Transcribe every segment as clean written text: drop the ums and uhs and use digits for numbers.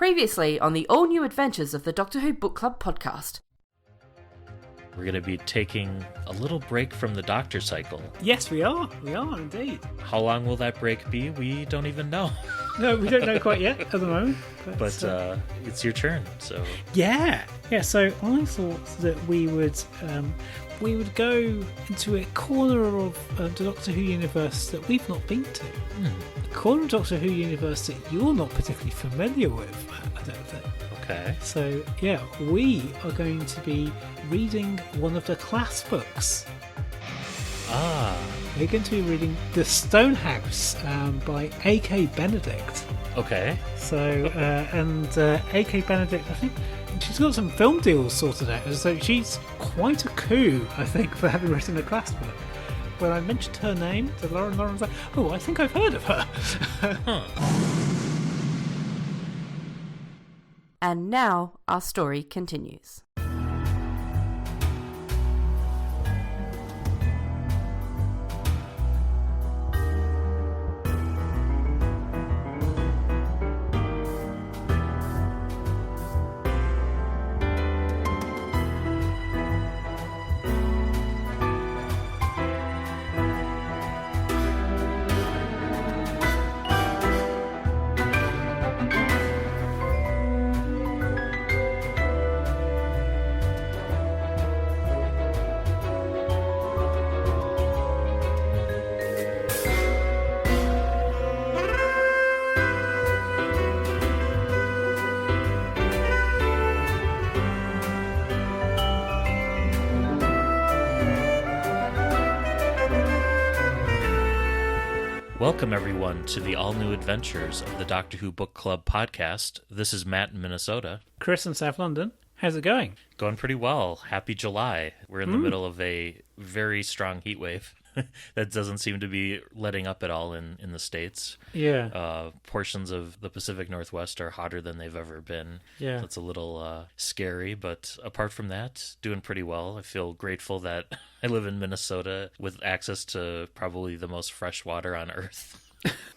Previously on the all-new adventures of the Doctor Who Book Club podcast. We're going to be taking a little break from the Doctor cycle. Yes, we are. We are indeed. How long will that break be? We don't even know. No, we don't know quite yet at the moment. But it's your turn, so... Yeah. So I thought that we would go into a corner of the Doctor Who universe that we've not been to. A corner of Doctor Who universe that you're not particularly familiar with, I don't think. Okay. So, yeah, we are going to be reading one of the class books. We're going to be reading The Stonehouse by A.K. Benedict. Okay. So, A.K. Benedict, I think she's got some film deals sorted out. So she's quite a coup, I think, for having written a class book. When I mentioned her name to Lauren was like, oh, I think I've heard of her. And now our story continues. Welcome, everyone, to the all-new adventures of the Doctor Who Book Club podcast. This is Matt in Minnesota. Chris in South London. How's it going? Going pretty well. Happy July. We're in the middle of a very strong heat wave that doesn't seem to be letting up at all in the States. Yeah. Portions of the Pacific Northwest are hotter than they've ever been. Yeah. That's a little scary, but apart from that, doing pretty well. I feel grateful that I live in Minnesota with access to probably the most fresh water on Earth.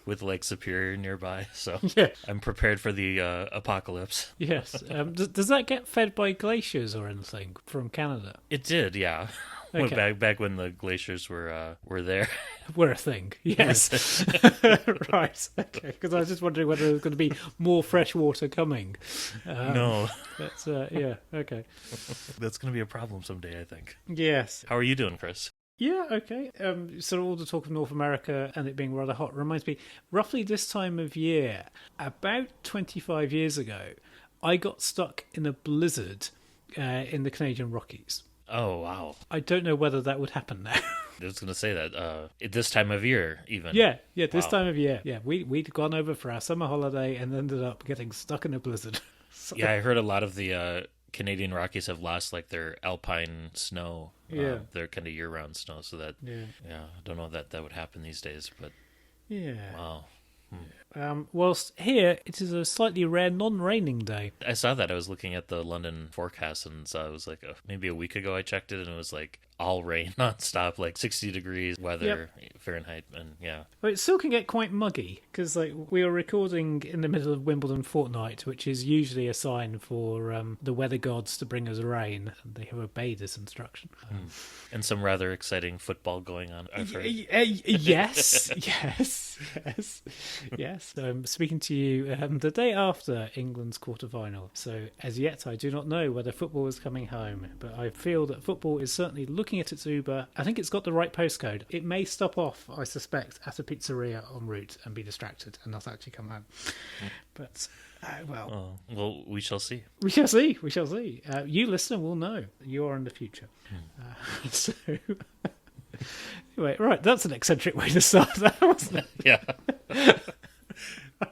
With Lake Superior nearby, so Yeah. I'm prepared for the apocalypse. Yes. Does that get fed by glaciers or anything from Canada? It did, yeah. Okay. Back when the glaciers were there. We're a thing, yes. Right, okay. Because I was just wondering whether there's going to be more fresh water coming. No, That's, yeah, okay. that's going to be a problem someday, I think. Yes. How are you doing, Chris? Yeah, okay. Sort of all the talk of North America and it being rather hot reminds me, roughly this time of year, about 25 years ago, I got stuck in a blizzard in the Canadian Rockies. Oh, wow. I don't know whether that would happen now. I was going to say that at this time of year, even. Yeah, this Wow. time of year. Yeah, we'd gone over for our summer holiday and ended up getting stuck in a blizzard. So- Yeah, I heard a lot of the Canadian Rockies have lost like their alpine snow. Yeah. Their kind of year-round snow, so that, Yeah. I don't know that would happen these days, but Yeah. wow. Whilst here, it is a slightly rare non-raining day. I saw that. I was looking at the London forecast and saw it was like maybe a week ago I checked it and it was like all rain nonstop, like 60 degrees weather, Fahrenheit, and yeah. But it still can get quite muggy because like we are recording in the middle of Wimbledon fortnight, which is usually a sign for the weather gods to bring us rain, and they have obeyed this instruction. And some rather exciting football going on, I've heard. Yes. I'm speaking to you the day after England's quarter-final. So as yet, I do not know whether football is coming home, but I feel that football is certainly looking at its Uber. I think it's got the right postcode. It may stop off, I suspect, at a pizzeria en route and be distracted and not actually come home. But, well... Well, we shall see. We shall see. You, listener, will know. You are in the future. So... Anyway, right, that's an eccentric way to start that, wasn't it? Yeah.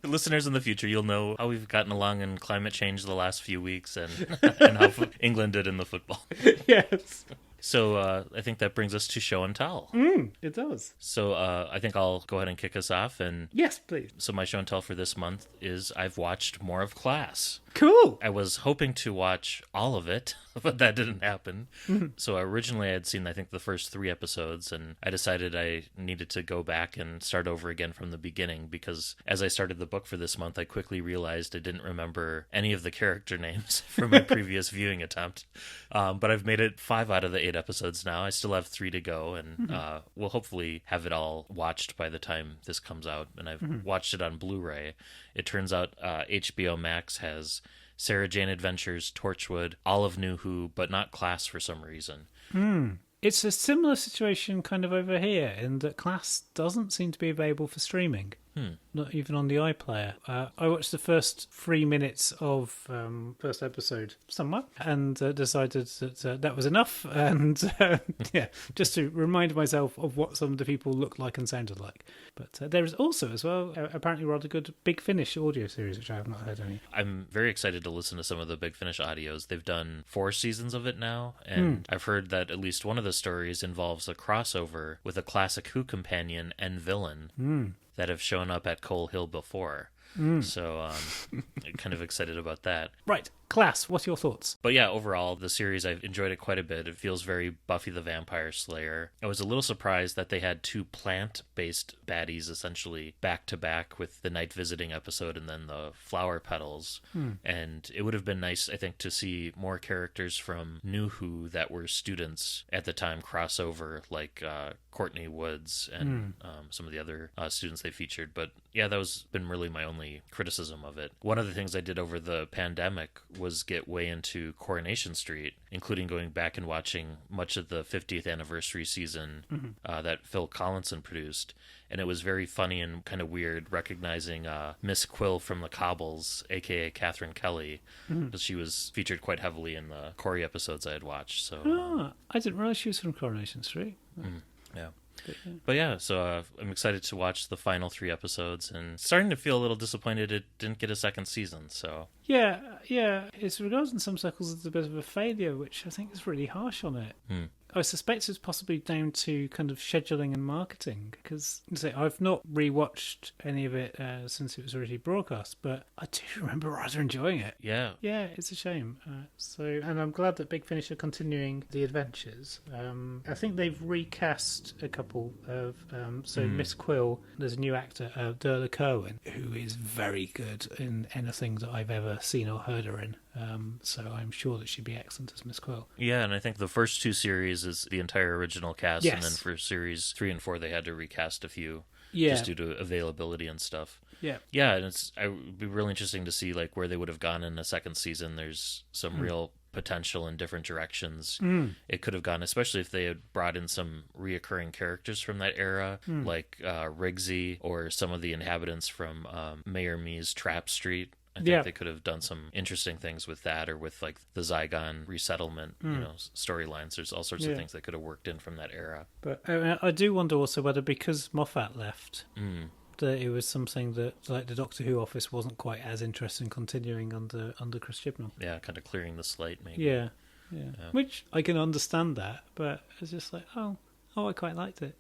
Listeners in the future, you'll know how we've gotten along in climate change the last few weeks and how England did in the football. Yes. So I think that brings us to show and tell. It does. So I think I'll go ahead and kick us off. And Yes, please. so my show and tell for this month is I've watched more of Class. Cool. I was hoping to watch all of it, but that didn't happen. So originally I had seen, I think, the first 3 episodes, and I decided I needed to go back and start over again from the beginning, because as I started the book for this month, I quickly realized I didn't remember any of the character names from my previous viewing attempt. But I've made it 5 out of the 8 episodes now. I still have 3 to go, and we'll hopefully have it all watched by the time this comes out. And I've watched it on Blu-ray. It turns out HBO Max has Sarah Jane Adventures, Torchwood, Olive Knew Who, but not Class for some reason. It's a similar situation kind of over here in that Class doesn't seem to be available for streaming. Not even on the iPlayer. I watched the first 3 minutes of first episode somewhere and decided that that was enough. And just to remind myself of what some of the people looked like and sounded like. But there is also, as well, apparently rather good Big Finish audio series, which I have not heard any. I'm very excited to listen to some of the Big Finish audios. They've done 4 seasons of it now, and I've heard that at least one of the stories involves a crossover with a classic Who companion and villain that have shown up at Coal Hill before. So I'm kind of excited about that. Right. Class, what's your thoughts? But yeah, overall, the series, I've enjoyed it quite a bit. It feels very Buffy the Vampire Slayer. I was a little surprised that they had 2 plant-based baddies, essentially, back-to-back with the night visiting episode and then the flower petals. And it would have been nice, I think, to see more characters from New Who that were students at the time cross over, like Courtney Woods and some of the other students they featured. But yeah, that was been really my only criticism of it. One of the things I did over the pandemic was get way into Coronation Street, including going back and watching much of the 50th anniversary season that Phil Collinson produced. And it was very funny and kind of weird recognizing Miss Quill from the Cobbles, a.k.a. Catherine Kelly, because she was featured quite heavily in the Corey episodes I had watched. So I didn't realize she was from Coronation Street. Yeah. But yeah, so I'm excited to watch the final 3 episodes, and starting to feel a little disappointed it didn't get a second season. So yeah, it's regarded in some circles as a bit of a failure, which I think is really harsh on it. I suspect it's possibly down to kind of scheduling and marketing, because I've not rewatched any of it since it was originally broadcast, but I do remember rather enjoying it. Yeah, it's a shame. And I'm glad that Big Finish are continuing the adventures. I think they've recast a couple of Miss Quill. There's a new actor, Derla Kerwin, who is very good in anything that I've ever seen or heard her in. So I'm sure that she'd be excellent as Miss Quill. Yeah, and I think the first 2 series is the entire original cast, yes. And then for series 3 and 4 they had to recast a few, yeah, just due to availability and stuff. Yeah, and it would be really interesting to see like where they would have gone in a second season. There's some real potential in different directions it could have gone, especially if they had brought in some reoccurring characters from that era, like Riggsy or some of the inhabitants from Mayor Mee's Trap Street. I think they could have done some interesting things with that, or with like the Zygon resettlement, storylines. There's all sorts of things that could have worked in from that era. But I do wonder also whether because Moffat left, that it was something that like the Doctor Who office wasn't quite as interested in continuing under Chris Chibnall. Yeah, kind of clearing the slate, maybe. Yeah. Which I can understand that, but it's just like, oh, I quite liked it.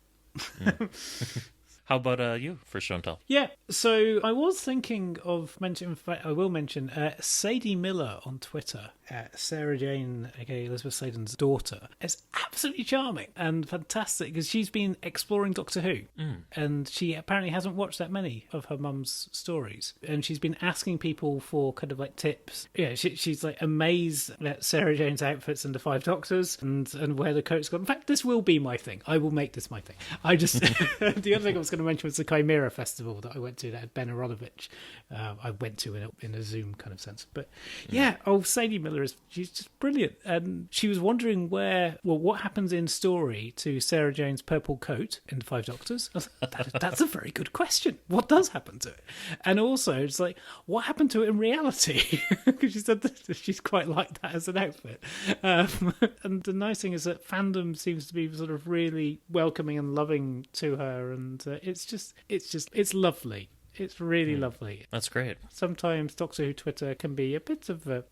How about you for show and tell? Yeah, so I was thinking of mentioning, in fact, I will mention Sadie Miller on Twitter, Sarah Jane, aka Elizabeth Sladen's daughter, is absolutely charming and fantastic because she's been exploring Doctor Who, and she apparently hasn't watched that many of her mum's stories, and she's been asking people for kind of like tips. Yeah, she's like amazed at Sarah Jane's outfits and the 5 Doctors and where the coat's gone. In fact, this will be my thing. I will make this my thing. I just the other thing I was going to mention was the Chimera Festival that I went to that had Ben Aronovich. I went to in a Zoom kind of sense. But Sadie Miller she's just brilliant. And she was wondering what happens in story to Sarah Jane's purple coat in the 5 Doctors. I was like, that's a very good question. What does happen to it? And also, it's like, what happened to it in reality? Because she said that she's quite like that as an outfit. And the nice thing is that fandom seems to be sort of really welcoming and loving to her, and it's lovely. It's really lovely. That's great. Sometimes Doctor Who Twitter can be a bit of a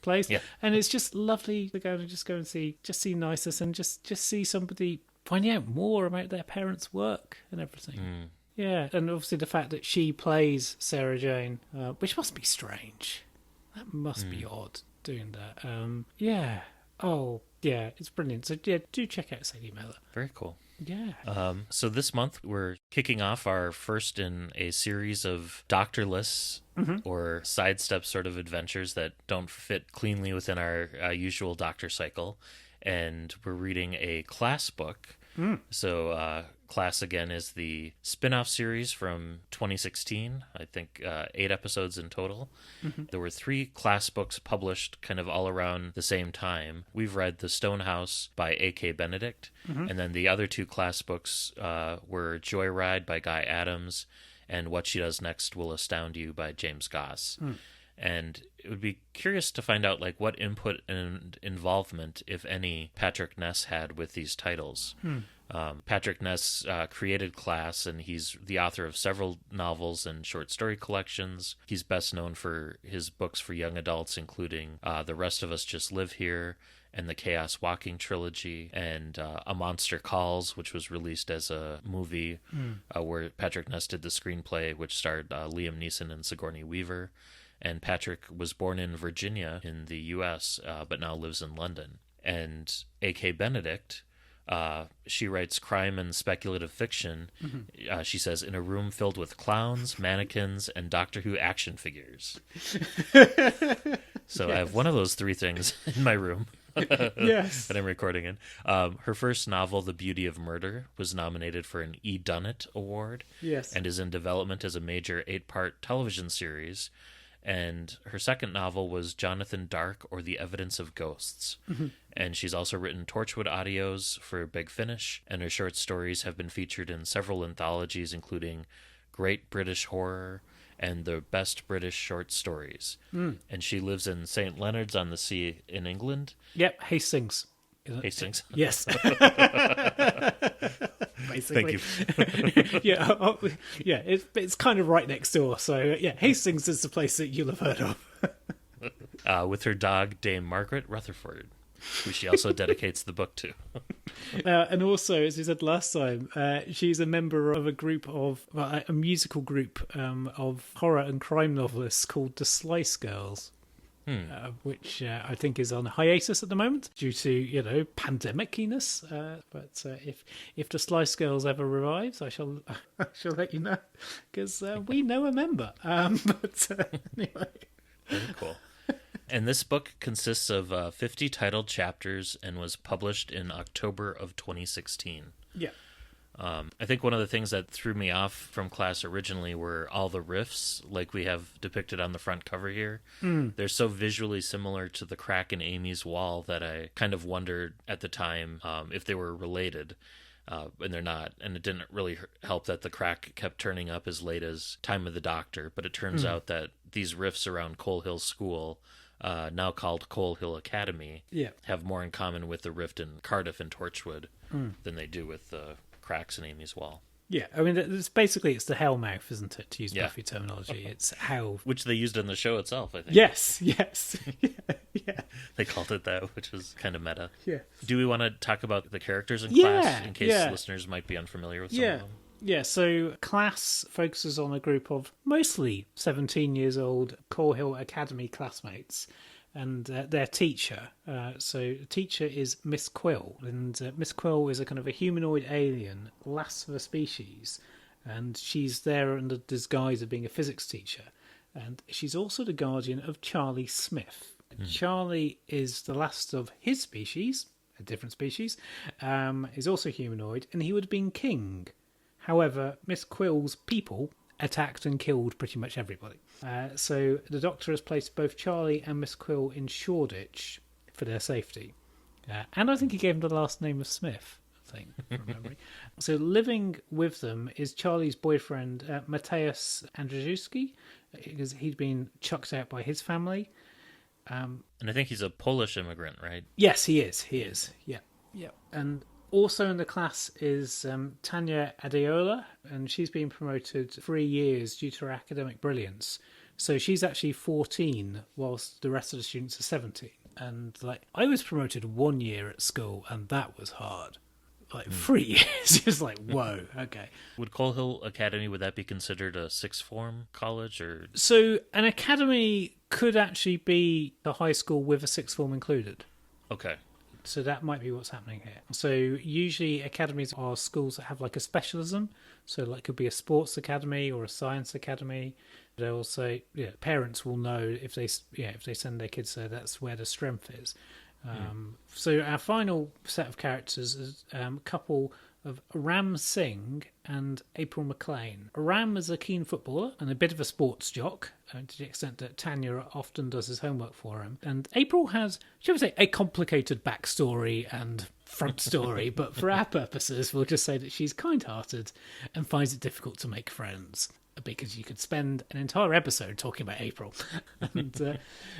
place, and it's just lovely to go and see niceness and just see somebody finding out more about their parents' work and everything. Yeah, and obviously the fact that she plays Sarah Jane, which must be strange. That must be odd, doing that. Yeah. Oh, yeah, it's brilliant. So, yeah, do check out Sadie Miller. Very cool. Yeah. So this month we're kicking off our first in a series of doctorless or sidestep sort of adventures that don't fit cleanly within our usual doctor cycle. And we're reading a class book. So Class, again, is the spin-off series from 2016. I think 8 episodes in total. There were 3 class books published kind of all around the same time. We've read The Stone House by A.K. Benedict, and then the other 2 class books were Joyride by Guy Adams and What She Does Next Will Astound You by James Goss. And it would be curious to find out like what input and involvement, if any, Patrick Ness had with these titles. Patrick Ness created Class, and he's the author of several novels and short story collections. He's best known for his books for young adults, including The Rest of Us Just Live Here and the Chaos Walking trilogy, and A Monster Calls, which was released as a movie where Patrick Ness did the screenplay, which starred Liam Neeson and Sigourney Weaver. And Patrick was born in Virginia in the U.S., but now lives in London. And A.K. Benedict, she writes crime and speculative fiction. She says, in a room filled with clowns, mannequins, and Doctor Who action figures. So I have one of those 3 things in my room. Yes. That I'm recording in. Her first novel, The Beauty of Murder, was nominated for an E. Dunnett Award. Yes. And is in development as a major 8-part television series. And her second novel was Jonathan Dark, or The Evidence of Ghosts. And she's also written Torchwood audios for Big Finish, and her short stories have been featured in several anthologies, including Great British Horror and The Best British Short Stories. And she lives in St. Leonards-on-the-Sea in England. Yep, Hastings. Hastings. Yes. Basically. Thank you. Yeah, it's kind of right next door. So, yeah, Hastings is the place that you'll have heard of. With her dog, Dame Margaret Rutherford, who she also dedicates the book to. And also, as we said last time, she's a member of a musical group of horror and crime novelists called the Slice Girls. Which I think is on hiatus at the moment due to, pandemiciness. But if the Slice Girls ever revives, I shall let you know, because we know a member. Anyway. Very cool. And this book consists of 50 titled chapters and was published in October of 2016. Yeah. I think one of the things that threw me off from Class originally were all the riffs, like we have depicted on the front cover here. They're so visually similar to the crack in Amy's wall that I kind of wondered at the time if they were related, and they're not. And it didn't really help that the crack kept turning up as late as Time of the Doctor, but it turns out that these riffs around Coal Hill School, now called Coal Hill Academy, have more in common with the rift in Cardiff and Torchwood than they do with the cracks in Amy's wall. Yeah, I mean, it's the hellmouth, isn't it, to use Buffy terminology? It's how... Which they used in the show itself, I think. Yes. Yeah. They called it that, which was kind of meta. Yeah. Do we want to talk about the characters in Class, in case listeners might be unfamiliar with some of them? Yeah, so Class focuses on a group of mostly 17 years old Coal Hill Academy classmates and their teacher. So the teacher is Miss Quill, and Miss Quill is a kind of a humanoid alien, last of a species, and she's there under the disguise of being a physics teacher. And she's also the guardian of Charlie Smith. Charlie is the last of his species, a different species, is also humanoid, and he would have been king. However, Miss Quill's people attacked and killed pretty much everybody. So the Doctor has placed both Charlie and Miss Quill in Shoreditch for their safety. And I think he gave them the last name of Smith, I think, from memory. So living with them is Charlie's boyfriend, Mateusz Andrzejewski, because he'd been chucked out by his family. And I think he's a Polish immigrant, right? Yes, he is. Yeah. And also in the class is Tanya Adeola, and she's been promoted 3 years due to her academic brilliance. So she's actually 14, whilst the rest of the students are 17. And I was promoted 1 year at school, and that was hard. like 3 years. It's like, whoa, okay. Would Coal Hill Academy, would that be considered a sixth form college, or? So an academy could actually be a high school with a sixth form included. Okay. So that might be what's happening here. So usually academies are schools that have like a specialism. So like could be a sports academy or a science academy. They also, parents will know if they send their kids there, that's where the strength is. So our final set of characters is a couple of Ram Singh and April McLean. Ram is a keen footballer and a bit of a sports jock, to the extent that Tanya often does his homework for him. And April has, shall we say, a complicated backstory and front story, but for our purposes, we'll just say that she's kind-hearted and finds it difficult to make friends. Because you could spend an entire episode talking about April.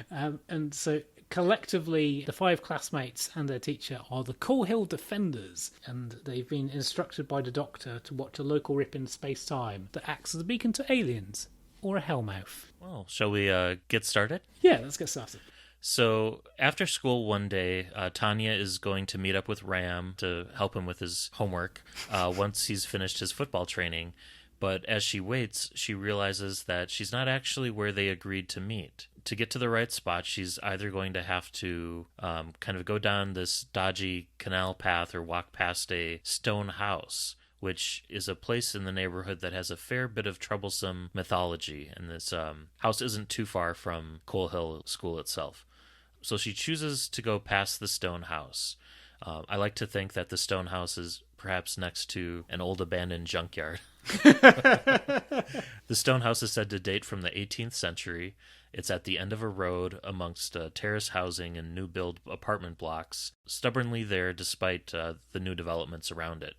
And so collectively, the 5 classmates and their teacher are the Coal Hill Defenders, and they've been instructed by the Doctor to watch a local rip in space-time that acts as a beacon to aliens, or a hellmouth. Well, shall we get started? Yeah, let's get started. So after school one day, Tanya is going to meet up with Ram to help him with his homework once he's finished his football training. But as she waits, she realizes that she's not actually where they agreed to meet. To get to the right spot, she's either going to have to kind of go down this dodgy canal path or walk past a stone house, which is a place in the neighborhood that has a fair bit of troublesome mythology. And this house isn't too far from Coal Hill School itself. So she chooses to go past the stone house. I like to think that the stone house is perhaps next to an old abandoned junkyard. The stone house is said to date from the 18th century. It's at the end of a road amongst terrace housing and new build apartment blocks, stubbornly there despite the new developments around it.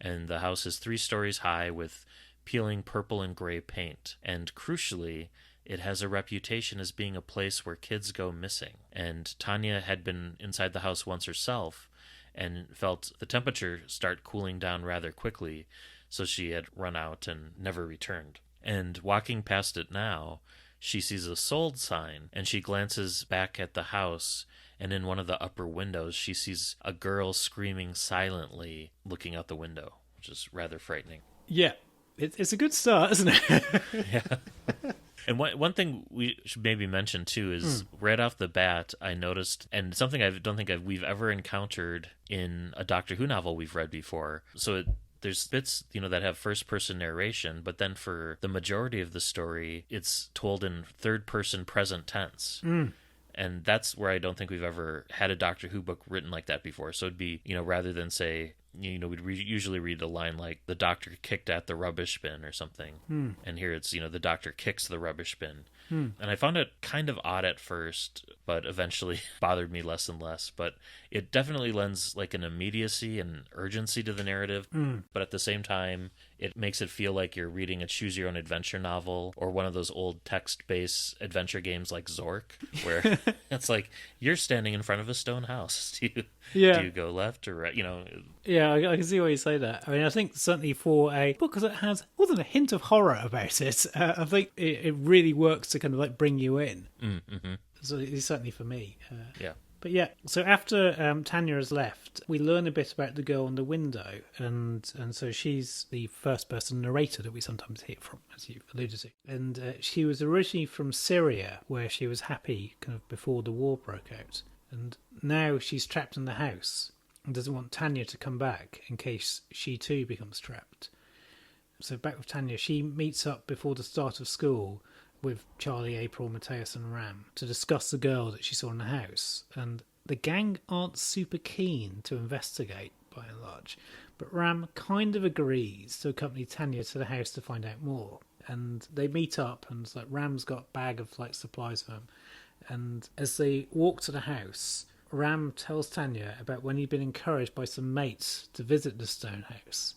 And the house is 3 stories high with peeling purple and gray paint. And crucially, it has a reputation as being a place where kids go missing. And Tanya had been inside the house once herself and felt the temperature start cooling down rather quickly, so she had run out and never returned. And walking past it now, she sees a sold sign, and she glances back at the house, and in one of the upper windows she sees a girl screaming silently, looking out the window, which is rather frightening. Yeah, it's a good start, isn't it? Yeah. And one thing we should maybe mention, too, is right off the bat, I noticed, and something I don't think we've ever encountered in a Doctor Who novel we've read before. So there's bits, that have first-person narration, but then for the majority of the story, it's told in third-person present tense. And that's where I don't think we've ever had a Doctor Who book written like that before. So it'd be, rather than say, we'd usually read a line like, the doctor kicked at the rubbish bin or something. And here it's, the doctor kicks the rubbish bin. And I found it kind of odd at first, but eventually bothered me less and less. But it definitely lends like an immediacy and urgency to the narrative. But at the same time, it makes it feel like you're reading a choose-your-own-adventure novel or one of those old text-based adventure games like Zork, where it's like, you're standing in front of a stone house. Do you go left or right? Yeah, I can see why you say that. I mean, I think certainly for a book that has more than a hint of horror about it, I think it really works to kind of like bring you in. Mm-hmm. So it's certainly for me. Yeah. But yeah, so after Tanya has left, we learn a bit about the girl in the window, and so she's the first-person narrator that we sometimes hear from, as you've alluded to. And she was originally from Syria, where she was happy kind of before the war broke out. And now she's trapped in the house and doesn't want Tanya to come back in case she too becomes trapped. So back with Tanya, she meets up before the start of school with Charlie, April, Mateus and Ram to discuss the girl that she saw in the house. And the gang aren't super keen to investigate, by and large, but Ram kind of agrees to accompany Tanya to the house to find out more. And they meet up, and it's like Ram's got a bag of like supplies for him. And as they walk to the house, Ram tells Tanya about when he'd been encouraged by some mates to visit the stone house.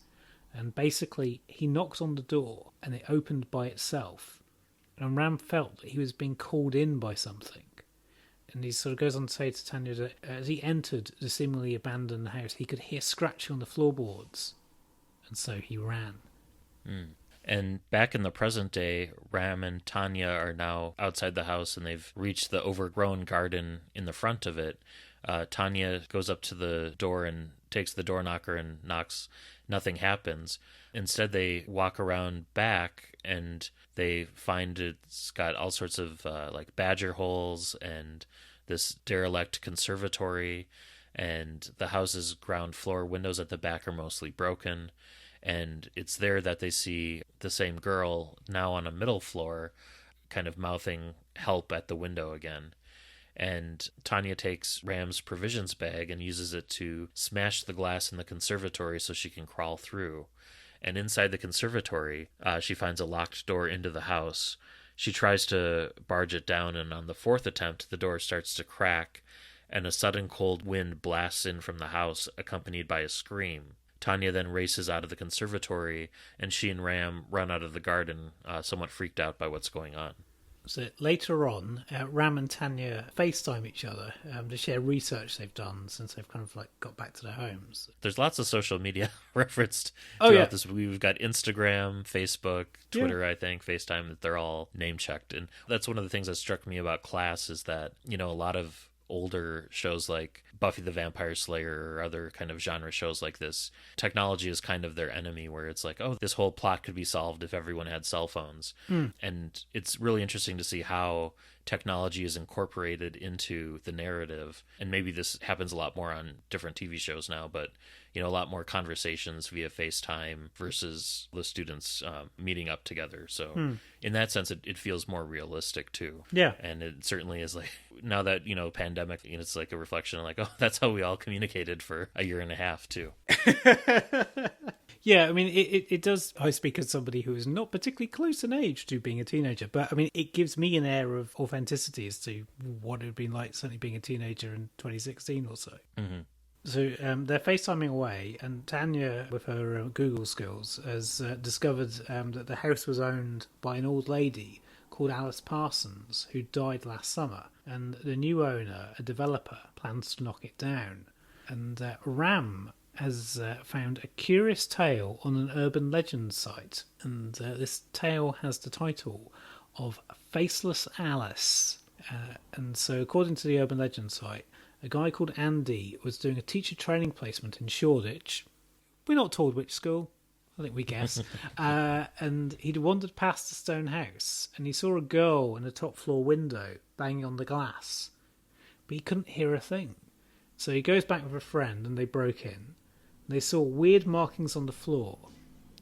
And basically, he knocked on the door, and it opened by itself. And Ram felt that he was being called in by something. And he sort of goes on to say to Tanya that as he entered the seemingly abandoned house, he could hear scratching on the floorboards. And so he ran. And back in the present day, Ram and Tanya are now outside the house, and they've reached the overgrown garden in the front of it. Tanya goes up to the door and takes the door knocker and knocks. Nothing happens. Instead, they walk around back and they find it's got all sorts of like badger holes and this derelict conservatory, and the house's ground floor windows at the back are mostly broken. And it's there that they see the same girl now on a middle floor kind of mouthing help at the window again. And Tanya takes Ram's provisions bag and uses it to smash the glass in the conservatory so she can crawl through. And inside the conservatory, she finds a locked door into the house. She tries to barge it down, and on the fourth attempt, the door starts to crack, and a sudden cold wind blasts in from the house, accompanied by a scream. Tanya then races out of the conservatory, and she and Ram run out of the garden, somewhat freaked out by what's going on. So later on, Ram and Tanya FaceTime each other to share research they've done since they've kind of like got back to their homes. There's lots of social media referenced throughout this. We've got Instagram, Facebook, Twitter, I think, FaceTime, that they're all name-checked. And that's one of the things that struck me about Class is that, you know, a lot of older shows like Buffy the Vampire Slayer or other kind of genre shows like this, technology is kind of their enemy, where it's like, oh, this whole plot could be solved if everyone had cell phones. And it's really interesting to see how technology is incorporated into the narrative. And maybe this happens a lot more on different TV shows now, but you know, a lot more conversations via FaceTime versus the students meeting up together. So in that sense, it feels more realistic too. Yeah. And it certainly is, like, now that, you know, pandemic, you know, it's like a reflection of like, oh, that's how we all communicated for a year and a half too. Yeah, I mean, it does. I speak as somebody who is not particularly close in age to being a teenager, but I mean, it gives me an air of authenticity as to what it would be like, certainly being a teenager in 2016 or so. Mm-hmm. So they're FaceTiming away, and Tanya, with her Google skills, has discovered that the house was owned by an old lady called Alice Parsons, who died last summer, and the new owner, a developer, plans to knock it down. And Ram has found a curious tale on an urban legend site, and this tale has the title of Faceless Alice. And so, according to the urban legend site, a guy called Andy was doing a teacher training placement in Shoreditch. We're not told which school. I think we guess. And he'd wandered past the stone house, and he saw a girl in a top floor window banging on the glass, but he couldn't hear a thing. So he goes back with a friend, and they broke in. They saw weird markings on the floor,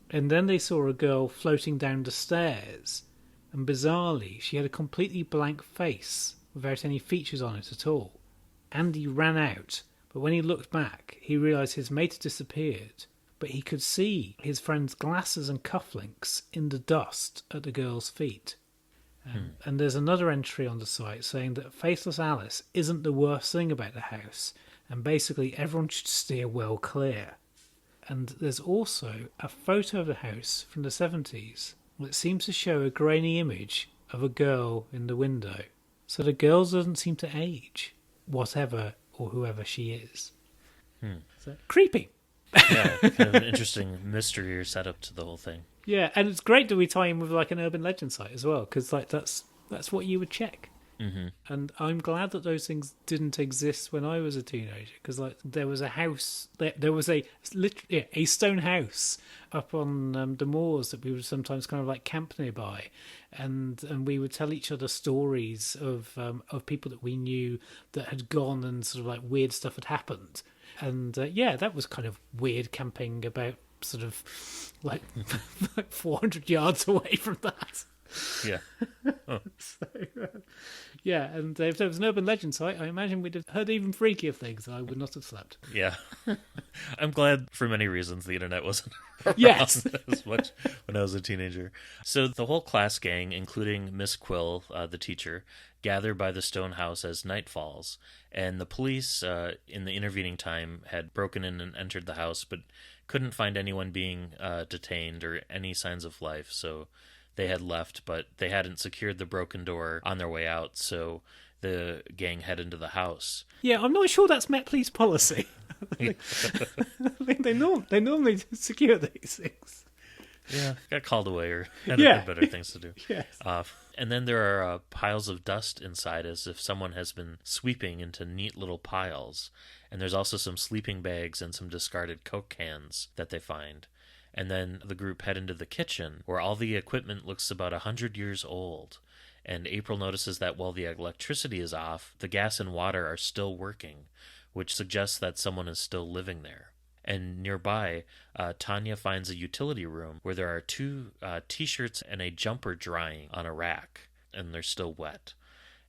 and then they saw a girl floating down the stairs, and bizarrely she had a completely blank face without any features on it at all. Andy ran out, but when he looked back, he realised his mate had disappeared, but he could see his friend's glasses and cufflinks in the dust at the girl's feet. And there's another entry on the site saying that Faceless Alice isn't the worst thing about the house, and basically everyone should steer well clear. And there's also a photo of the house from the 70s that seems to show a grainy image of a girl in the window. So the girl doesn't seem to age, whatever or whoever she is. So, creepy. Yeah, kind of an interesting mystery or setup to the whole thing. Yeah, and it's great that we tie in with like an urban legend site as well, because like that's what you would check. Mm-hmm. And I'm glad that those things didn't exist when I was a teenager, because like there was a house, there was a stone house up on the moors that we would sometimes kind of like camp nearby, and we would tell each other stories of people that we knew that had gone, and sort of like weird stuff had happened. And that was kind of weird camping about sort of like 400 yards away from that. Yeah. Oh. So, and if there was an urban legend site, I imagine we'd have heard even freakier things, and I would not have slept. Yeah. I'm glad for many reasons the internet wasn't around as much when I was a teenager. So the whole class gang, including Miss Quill, the teacher, gather by the stone house as night falls, and the police, in the intervening time, had broken in and entered the house, but couldn't find anyone being detained or any signs of life, so they had left, but they hadn't secured the broken door on their way out, so the gang head into the house. Yeah, I'm not sure that's Met Police policy. I think they normally secure these things. Yeah, got called away or had better things to do. Yes. And then there are piles of dust inside, as if someone has been sweeping into neat little piles. And there's also some sleeping bags and some discarded Coke cans that they find. And then the group head into the kitchen, where all the equipment looks about 100 years old. And April notices that while the electricity is off, the gas and water are still working, which suggests that someone is still living there. And nearby, Tanya finds a utility room where there are 2 t-shirts and a jumper drying on a rack, and they're still wet.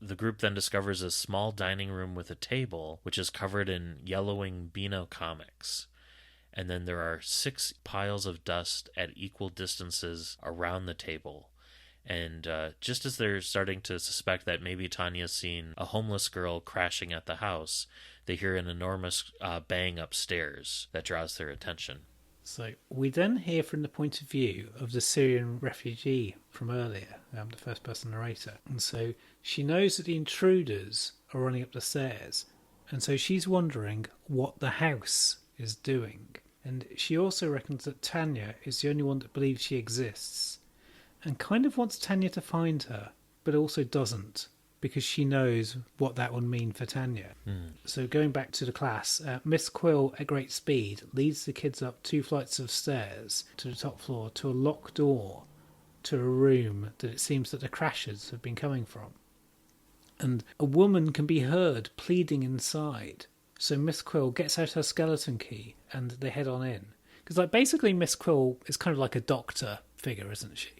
The group then discovers a small dining room with a table, which is covered in yellowing Beano comics. And then there are 6 piles of dust at equal distances around the table. And just as they're starting to suspect that maybe Tanya's seen a homeless girl crashing at the house, they hear an enormous bang upstairs that draws their attention. So we then hear from the point of view of the Syrian refugee from earlier, the first person narrator. And so she knows that the intruders are running up the stairs. And so she's wondering what the house is doing. And she also reckons that Tanya is the only one that believes she exists. And kind of wants Tanya to find her, but also doesn't, because she knows what that would mean for Tanya. So going back to the class, Miss Quill, at great speed, leads the kids up 2 flights of stairs to the top floor to a locked door to a room that it seems that the crashers have been coming from. And a woman can be heard pleading inside. So Miss Quill gets out her skeleton key and they head on in. Because basically Miss Quill is kind of like a doctor figure, isn't she?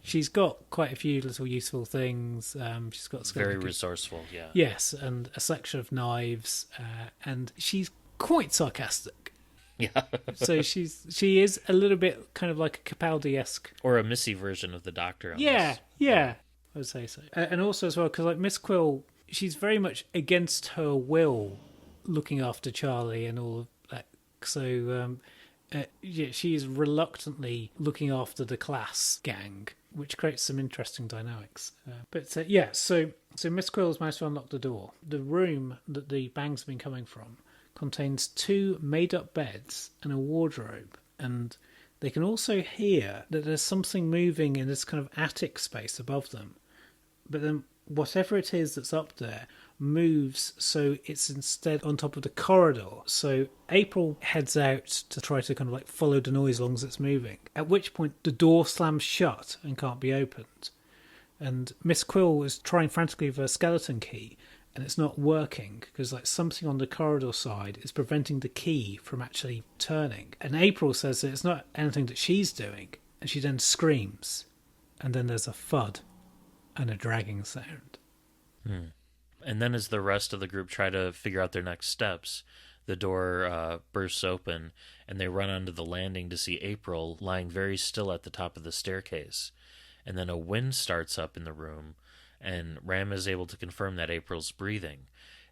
She's got quite a few little useful things. She's got very resourceful, yeah. Yes, and a selection of knives, and she's quite sarcastic. Yeah. So she is a little bit kind of like a Capaldi-esque, or a Missy version of the Doctor. Yeah, I would say so. And also as well, because Miss Quill, she's very much against her will, looking after Charlie and all of that. So. She's reluctantly looking after the class gang, which creates some interesting dynamics. So Miss Quill's managed to unlock the door. The room that the bangs have been coming from contains 2 made-up beds and a wardrobe, and they can also hear that there's something moving in this kind of attic space above them. But then whatever it is that's up there moves, so it's instead on top of the corridor. So April heads out to try to kind of follow the noise along as it's moving, at which point the door slams shut and can't be opened. And Miss Quill is trying frantically with her skeleton key, and it's not working because something on the corridor side is preventing the key from actually turning. And April says that it's not anything that she's doing, and she then screams, and then there's a thud and a dragging sound. And then as the rest of the group try to figure out their next steps, the door bursts open and they run onto the landing to see April lying very still at the top of the staircase. And then a wind starts up in the room, and Ram is able to confirm that April's breathing.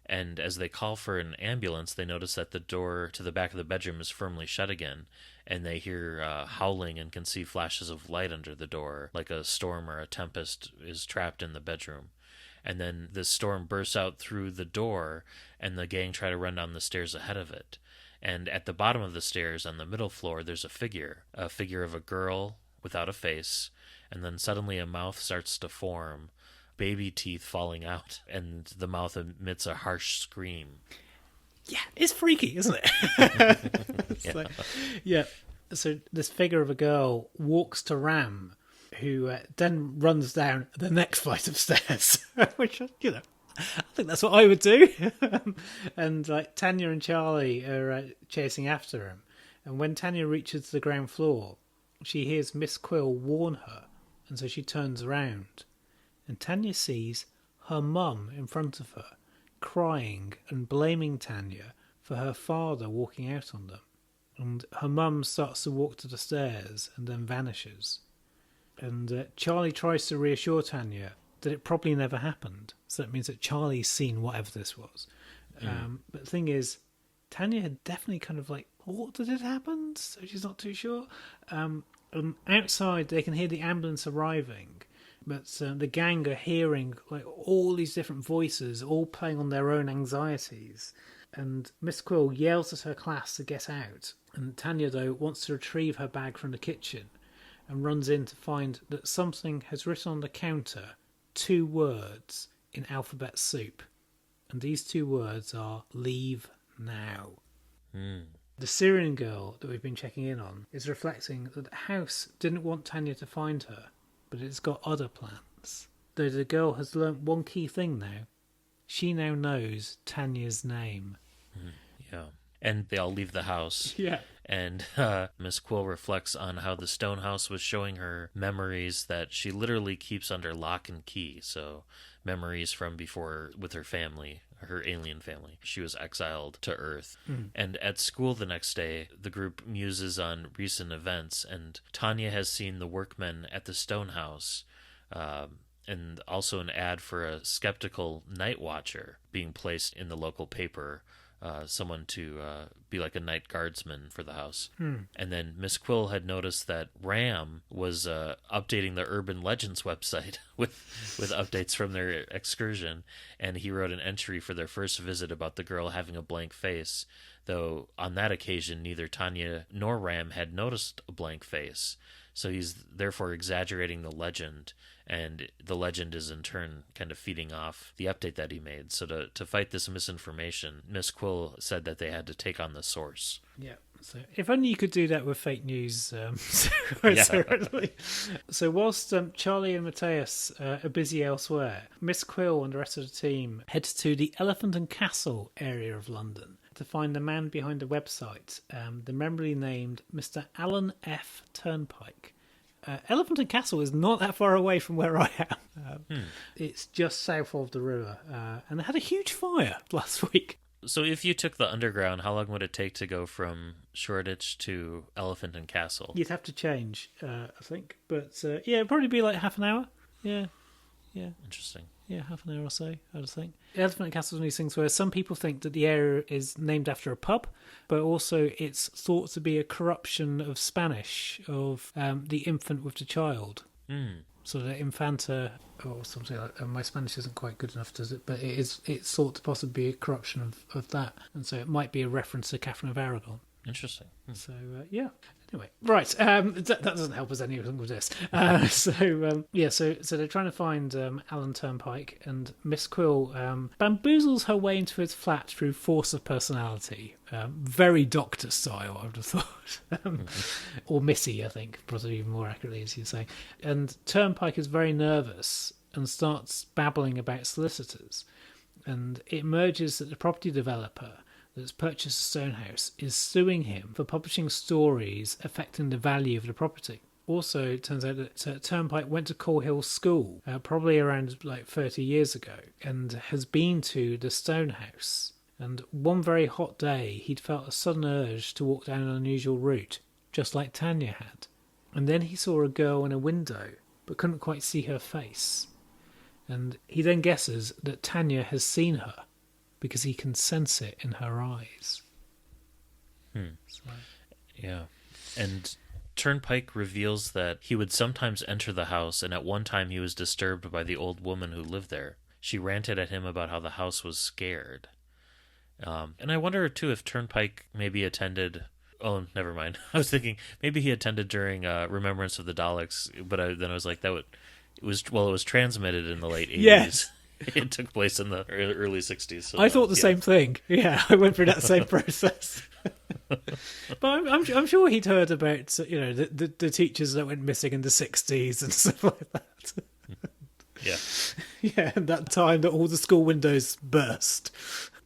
And as they call for an ambulance, they notice that the door to the back of the bedroom is firmly shut again, and they hear howling and can see flashes of light under the door, like a storm or a tempest is trapped in the bedroom. And then the storm bursts out through the door, and the gang try to run down the stairs ahead of it. And at the bottom of the stairs, on the middle floor, there's a figure of a girl without a face, and then suddenly a mouth starts to form, baby teeth falling out, and the mouth emits a harsh scream. Yeah, it's freaky, isn't it? So this figure of a girl walks to Ram, who then runs down the next flight of stairs, which, I think that's what I would do. And Tanya and Charlie are chasing after him. And when Tanya reaches the ground floor, she hears Miss Quill warn her, and so she turns around. And Tanya sees her mum in front of her, crying and blaming Tanya for her father walking out on them. And her mum starts to walk to the stairs and then vanishes. And Charlie tries to reassure Tanya that it probably never happened. So that means that Charlie's seen whatever this was. But the thing is, Tanya had definitely kind of thought that it happened, so she's not too sure. And outside, they can hear the ambulance arriving. But the gang are hearing all these different voices, all playing on their own anxieties. And Miss Quill yells at her class to get out. And Tanya, though, wants to retrieve her bag from the kitchen and runs in to find that something has written on the counter 2 words in alphabet soup. And these two words are leave now. Hmm. The Syrian girl that we've been checking in on is reflecting that the house didn't want Tanya to find her, but it's got other plans. Though the girl has learnt one key thing now. She now knows Tanya's name. Yeah. And they all leave the house. Yeah. And Miss Quill reflects on how the stone house was showing her memories that she literally keeps under lock and key. So memories from before with her family, her alien family. She was exiled to Earth. And at school the next day, the group muses on recent events, and Tanya has seen the workmen at the stone house, and also an ad for a skeptical night watcher being placed in the local paper, someone to be like a night guardsman for the house. And then Miss Quill had noticed that Ram was updating the Urban Legends website with updates from their excursion, and he wrote an entry for their first visit about the girl having a blank face, though on that occasion neither Tanya nor Ram had noticed a blank face. So he's therefore exaggerating the legend, and the legend is in turn kind of feeding off the update that he made. So to fight this misinformation, Miss Quill said that they had to take on the source. Yeah. So if only you could do that with fake news. So whilst Charlie and Matthias are busy elsewhere, Miss Quill and the rest of the team head to the Elephant and Castle area of London to find the man behind the website, the memorably named Mr. Alan F. Turnpike. Elephant and Castle is not that far away from where I am. It's just south of the river, and they had a huge fire last week. So if you took the underground, how long would it take to go from Shoreditch to Elephant and Castle? You'd have to change, I think. But yeah, it'd probably be like half an hour. Yeah. Interesting. Yeah, half an hour or so, I would think. Elephant and Castle is one of these things where some people think that the area is named after a pub, but also it's thought to be a corruption of Spanish, of the infant with the child. So the Infanta, or something like that. My Spanish isn't quite good enough, does it? But it's thought to possibly be a corruption of that. And so it might be a reference to Catherine of Aragon. Interesting. So, yeah. Anyway, right. That doesn't help us anything with this. So they're trying to find Alan Turnpike, and Miss Quill bamboozles her way into his flat through force of personality. Very Doctor style, I would have thought. Or Missy, I think, probably even more accurately, as you say. And Turnpike is very nervous and starts babbling about solicitors. And it emerges that the property developer that's purchased a stone house is suing him for publishing stories affecting the value of the property. Also, it turns out that Turnpike went to Coal Hill School probably around like 30 years ago and has been to the stone house. And one very hot day, he'd felt a sudden urge to walk down an unusual route, just like Tanya had. And then he saw a girl in a window, but couldn't quite see her face. And he then guesses that Tanya has seen her, because he can sense it in her eyes. So. Yeah. And Turnpike reveals that he would sometimes enter the house, and at one time he was disturbed by the old woman who lived there. She ranted at him about how the house was scared. And I wonder, too, if Turnpike maybe attended... Oh, never mind. I was thinking maybe he attended during Remembrance of the Daleks, but then I was like, it was transmitted in the late 80s. Yes. It took place in the early 60s. So I thought the same thing. Yeah, I went through that same process. But I'm sure he'd heard about the teachers that went missing in the 60s and stuff like that. Yeah. Yeah, and that time that all the school windows burst.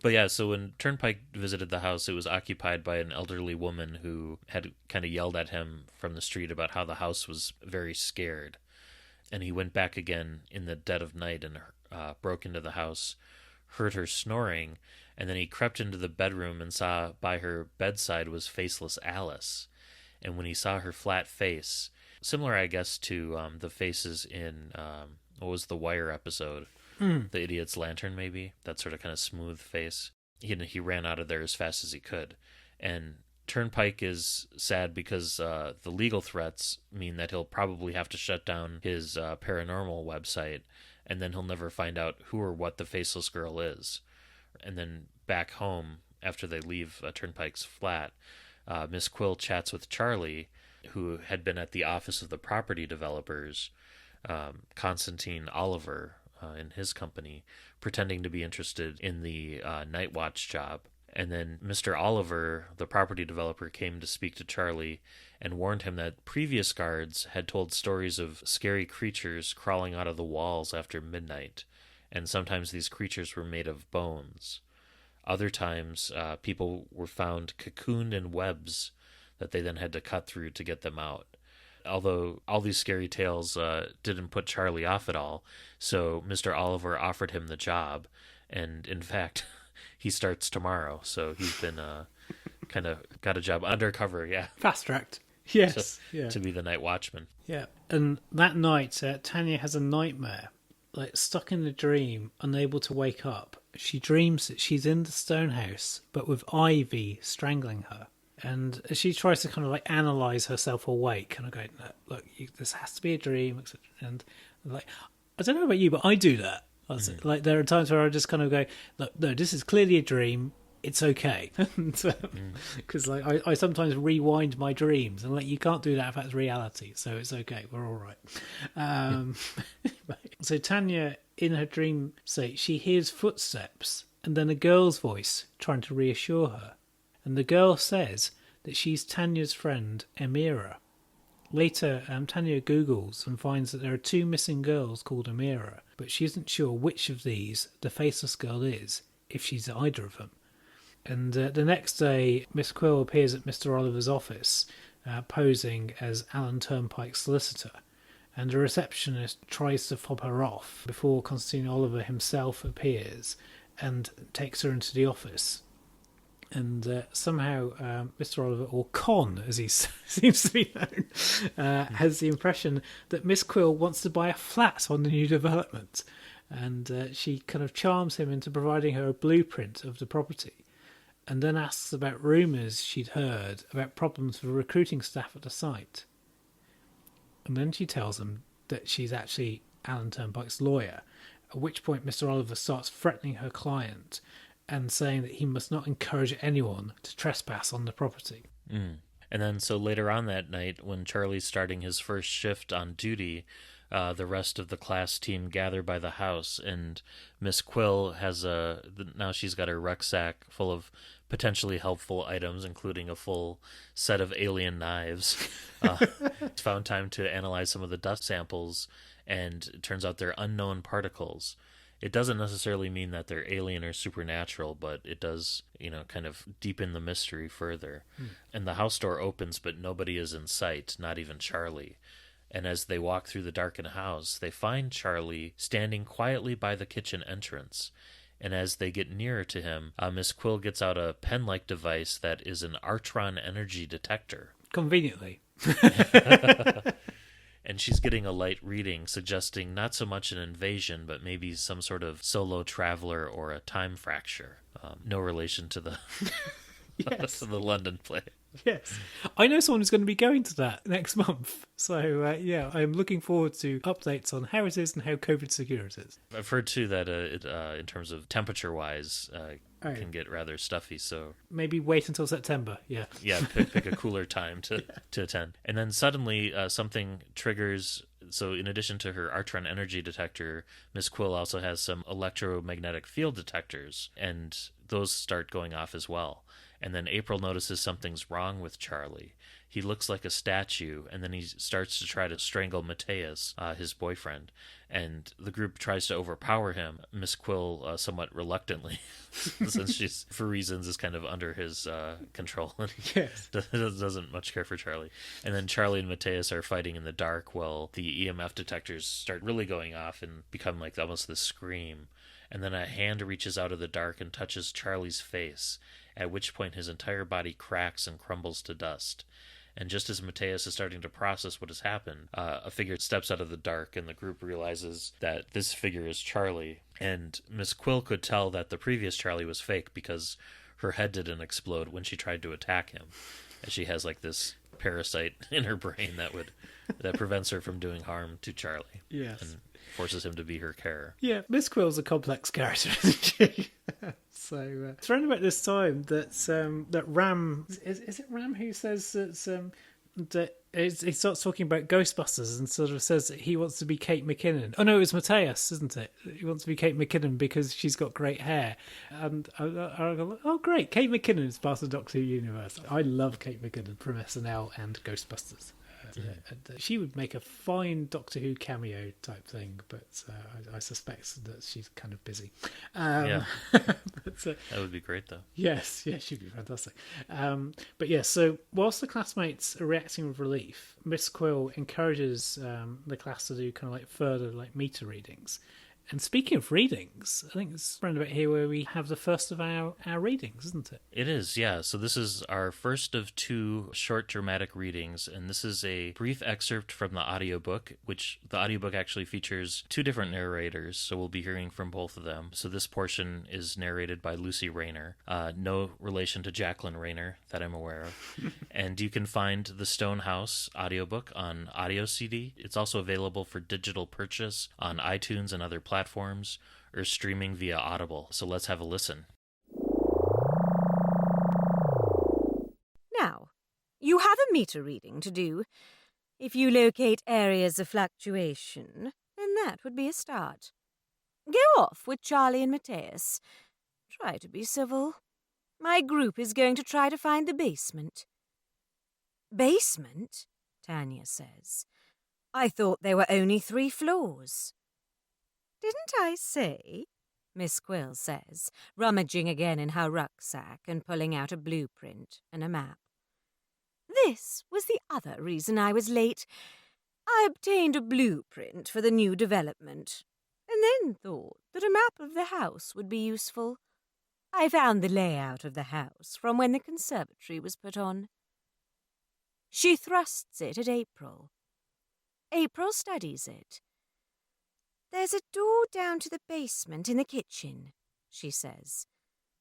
But yeah, so when Turnpike visited the house, it was occupied by an elderly woman who had kind of yelled at him from the street about how the house was very scared. And he went back again in the dead of night and broke into the house, heard her snoring, and then he crept into the bedroom and saw by her bedside was faceless Alice. And when he saw her flat face, similar, I guess, to the faces in, what was the Wire episode? The Idiot's Lantern, maybe? That sort of kind of smooth face. He ran out of there as fast as he could. And Turnpike is sad because the legal threats mean that he'll probably have to shut down his paranormal website, and then he'll never find out who or what the faceless girl is. And then back home, after they leave Turnpike's flat, Miss Quill chats with Charlie, who had been at the office of the property developers, Constantine Oliver, in his company, pretending to be interested in the night watch job. And then Mr. Oliver, the property developer, came to speak to Charlie and warned him that previous guards had told stories of scary creatures crawling out of the walls after midnight, and sometimes these creatures were made of bones. Other times, people were found cocooned in webs that they then had to cut through to get them out. Although all these scary tales didn't put Charlie off at all, so Mr. Oliver offered him the job, and in fact, he starts tomorrow, so he's been kind of got a job undercover, yeah. Fast-tracked. Yes. To be the night watchman. Yeah. And that night, Tanya has a nightmare, like stuck in a dream, unable to wake up. She dreams that she's in the stone house, but with ivy strangling her. And she tries to kind of like analyse herself awake, and I go, no, look, this has to be a dream. And like, I don't know about you, but I do that. Like, there are times where I just kind of go, look, no, this is clearly a dream. It's okay. Because like I sometimes rewind my dreams, and like, you can't do that if that's reality. So it's okay. We're all right. So Tanya, in her dream state, she hears footsteps and then a girl's voice trying to reassure her. And the girl says that she's Tanya's friend, Amira. Later, Tanya Googles and finds that there are 2 missing girls called Amira, but she isn't sure which of these the faceless girl is, if she's either of them. And the next day, Miss Quill appears at Mr. Oliver's office, posing as Alan Turnpike's solicitor, and a receptionist tries to fob her off before Constantine Oliver himself appears and takes her into the office. And somehow Mr. Oliver, or Con as he seems to be known, has the impression that Miss Quill wants to buy a flat on the new development, and she kind of charms him into providing her a blueprint of the property, and then asks about rumours she'd heard about problems with recruiting staff at the site. And then she tells him that she's actually Alan Turnpike's lawyer, at which point Mr. Oliver starts threatening her client and saying that he must not encourage anyone to trespass on the property. And then so later on that night, when Charlie's starting his first shift on duty, the rest of the class team gather by the house, and Miss Quill has now she's got her rucksack full of potentially helpful items, including a full set of alien knives. Found time to analyze some of the dust samples, and it turns out they're unknown particles. It doesn't necessarily mean that they're alien or supernatural, but it does, kind of deepen the mystery further. And the house door opens, but nobody is in sight, not even Charlie. And as they walk through the darkened house, they find Charlie standing quietly by the kitchen entrance. And as they get nearer to him, Miss Quill gets out a pen-like device that is an Artron energy detector. Conveniently. And she's getting a light reading, suggesting not so much an invasion, but maybe some sort of solo traveler or a time fracture. No relation to the Yes. to the London play. Yes. I know someone who's going to be going to that next month. So, I'm looking forward to updates on how it is and how COVID secure it is. I've heard, too, that it, in terms of temperature-wise, can get rather stuffy, so... Maybe wait until September, yeah. Yeah, pick a cooler time to attend. And then suddenly something triggers... So in addition to her Artron energy detector, Miss Quill also has some electromagnetic field detectors, and those start going off as well. And then April notices something's wrong with Charlie. He looks like a statue, and then he starts to try to strangle Mateus, his boyfriend. And the group tries to overpower him. Miss Quill, somewhat reluctantly, since she's, for reasons, is kind of under his control. Yes. Doesn't much care for Charlie. And then Charlie and Mateus are fighting in the dark while the EMF detectors start really going off and become like almost this scream. And then a hand reaches out of the dark and touches Charlie's face, at which point his entire body cracks and crumbles to dust. And just as Mateus is starting to process what has happened, a figure steps out of the dark, and the group realizes that this figure is Charlie. And Miss Quill could tell that the previous Charlie was fake because her head didn't explode when she tried to attack him. And she has like this parasite in her brain that prevents her from doing harm to Charlie. Yes. And forces him to be her carer. Yeah, Miss Quill's a complex character, isn't she? So it's around about this time that Ram is it Ram who says that He starts talking about Ghostbusters and sort of says that he wants to be Kate McKinnon. Oh no, it was Mateus, isn't it? He wants to be Kate McKinnon because she's got great hair. And I go, oh great, Kate McKinnon is part of the Doctor Who universe. I love Kate McKinnon from SNL and Ghostbusters. She would make a fine Doctor Who cameo type thing, but I suspect that she's kind of busy. Yeah. But, That would be great, though. yes, she'd be fantastic. But yeah, so whilst the classmates are reacting with relief, Miss Quill encourages the class to do kind of like further like meter readings. And speaking of readings, I think it's around about here where we have the first of our readings, isn't it? It is, yeah. So this is our first of 2 short dramatic readings, and this is a brief excerpt from the audiobook, which the audiobook actually features 2 different narrators, so we'll be hearing from both of them. So this portion is narrated by Lucy Rayner, no relation to Jacqueline Rayner that I'm aware of. And you can find the Stone House audiobook on audio CD. It's also available for digital purchase on iTunes and other platforms, or streaming via Audible. So let's have a listen. Now, you have a meter reading to do. If you locate areas of fluctuation, then that would be a start. Go off with Charlie and Mateus. Try to be civil. My group is going to try to find the basement. Basement? Tanya says. I thought there were only 3 floors. Didn't I say? Miss Quill says, rummaging again in her rucksack and pulling out a blueprint and a map. This was the other reason I was late. I obtained a blueprint for the new development, and then thought that a map of the house would be useful. I found the layout of the house from when the conservatory was put on. She thrusts it at April. April studies it. There's a door down to the basement in the kitchen, she says.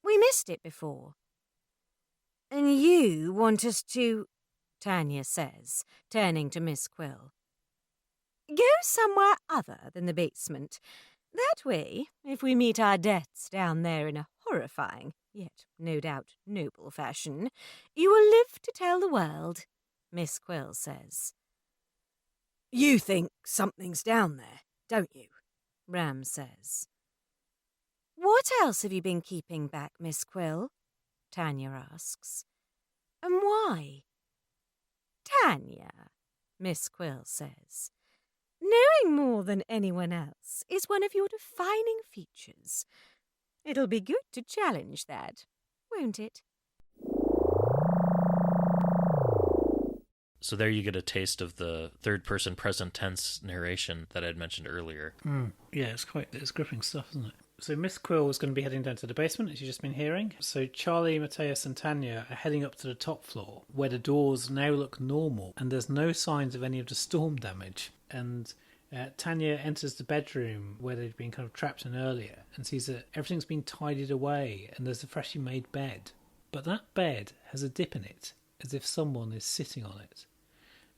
We missed it before. And you want us to, Tanya says, turning to Miss Quill. Go somewhere other than the basement. That way, if we meet our deaths down there in a horrifying, yet no doubt noble fashion, you will live to tell the world, Miss Quill says. You think something's down there, don't you? Ram says. What else have you been keeping back, Miss Quill? Tanya asks. And why? Tanya, Miss Quill says. Knowing more than anyone else is one of your defining features. It'll be good to challenge that, won't it? So there you get a taste of the third-person present tense narration that I'd mentioned earlier. Yeah, it's gripping stuff, isn't it? So Miss Quill is going to be heading down to the basement, as you've just been hearing. So Charlie, Mateus and Tanya are heading up to the top floor, where the doors now look normal, and there's no signs of any of the storm damage. And Tanya enters the bedroom where they'd been kind of trapped in earlier, and sees that everything's been tidied away, and there's a freshly made bed. But that bed has a dip in it, as if someone is sitting on it.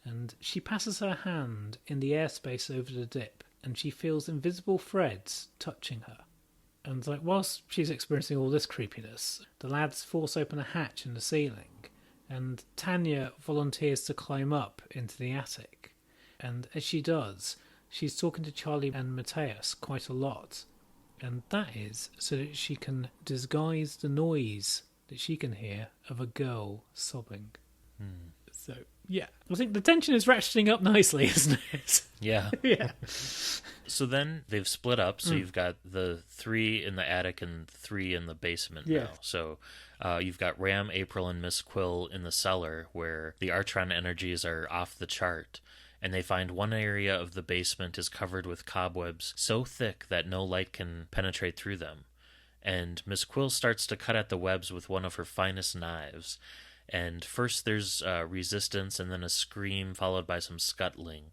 And she passes her hand in the airspace over the dip, and she feels invisible threads touching her. And whilst she's experiencing all this creepiness, the lads force open a hatch in the ceiling, and Tanya volunteers to climb up into the attic. And as she does, she's talking to Charlie and Mateus quite a lot, and that is so that she can disguise the noise that she can hear of a girl sobbing. So, yeah. I think the tension is ratcheting up nicely, isn't it? Yeah. Yeah. So then they've split up. So you've got the 3 in the attic and 3 in the basement now. So you've got Ram, April, and Miss Quill in the cellar where the Artron energies are off the chart. And they find one area of the basement is covered with cobwebs so thick that no light can penetrate through them. And Miss Quill starts to cut at the webs with one of her finest knives. And first there's resistance and then a scream followed by some scuttling.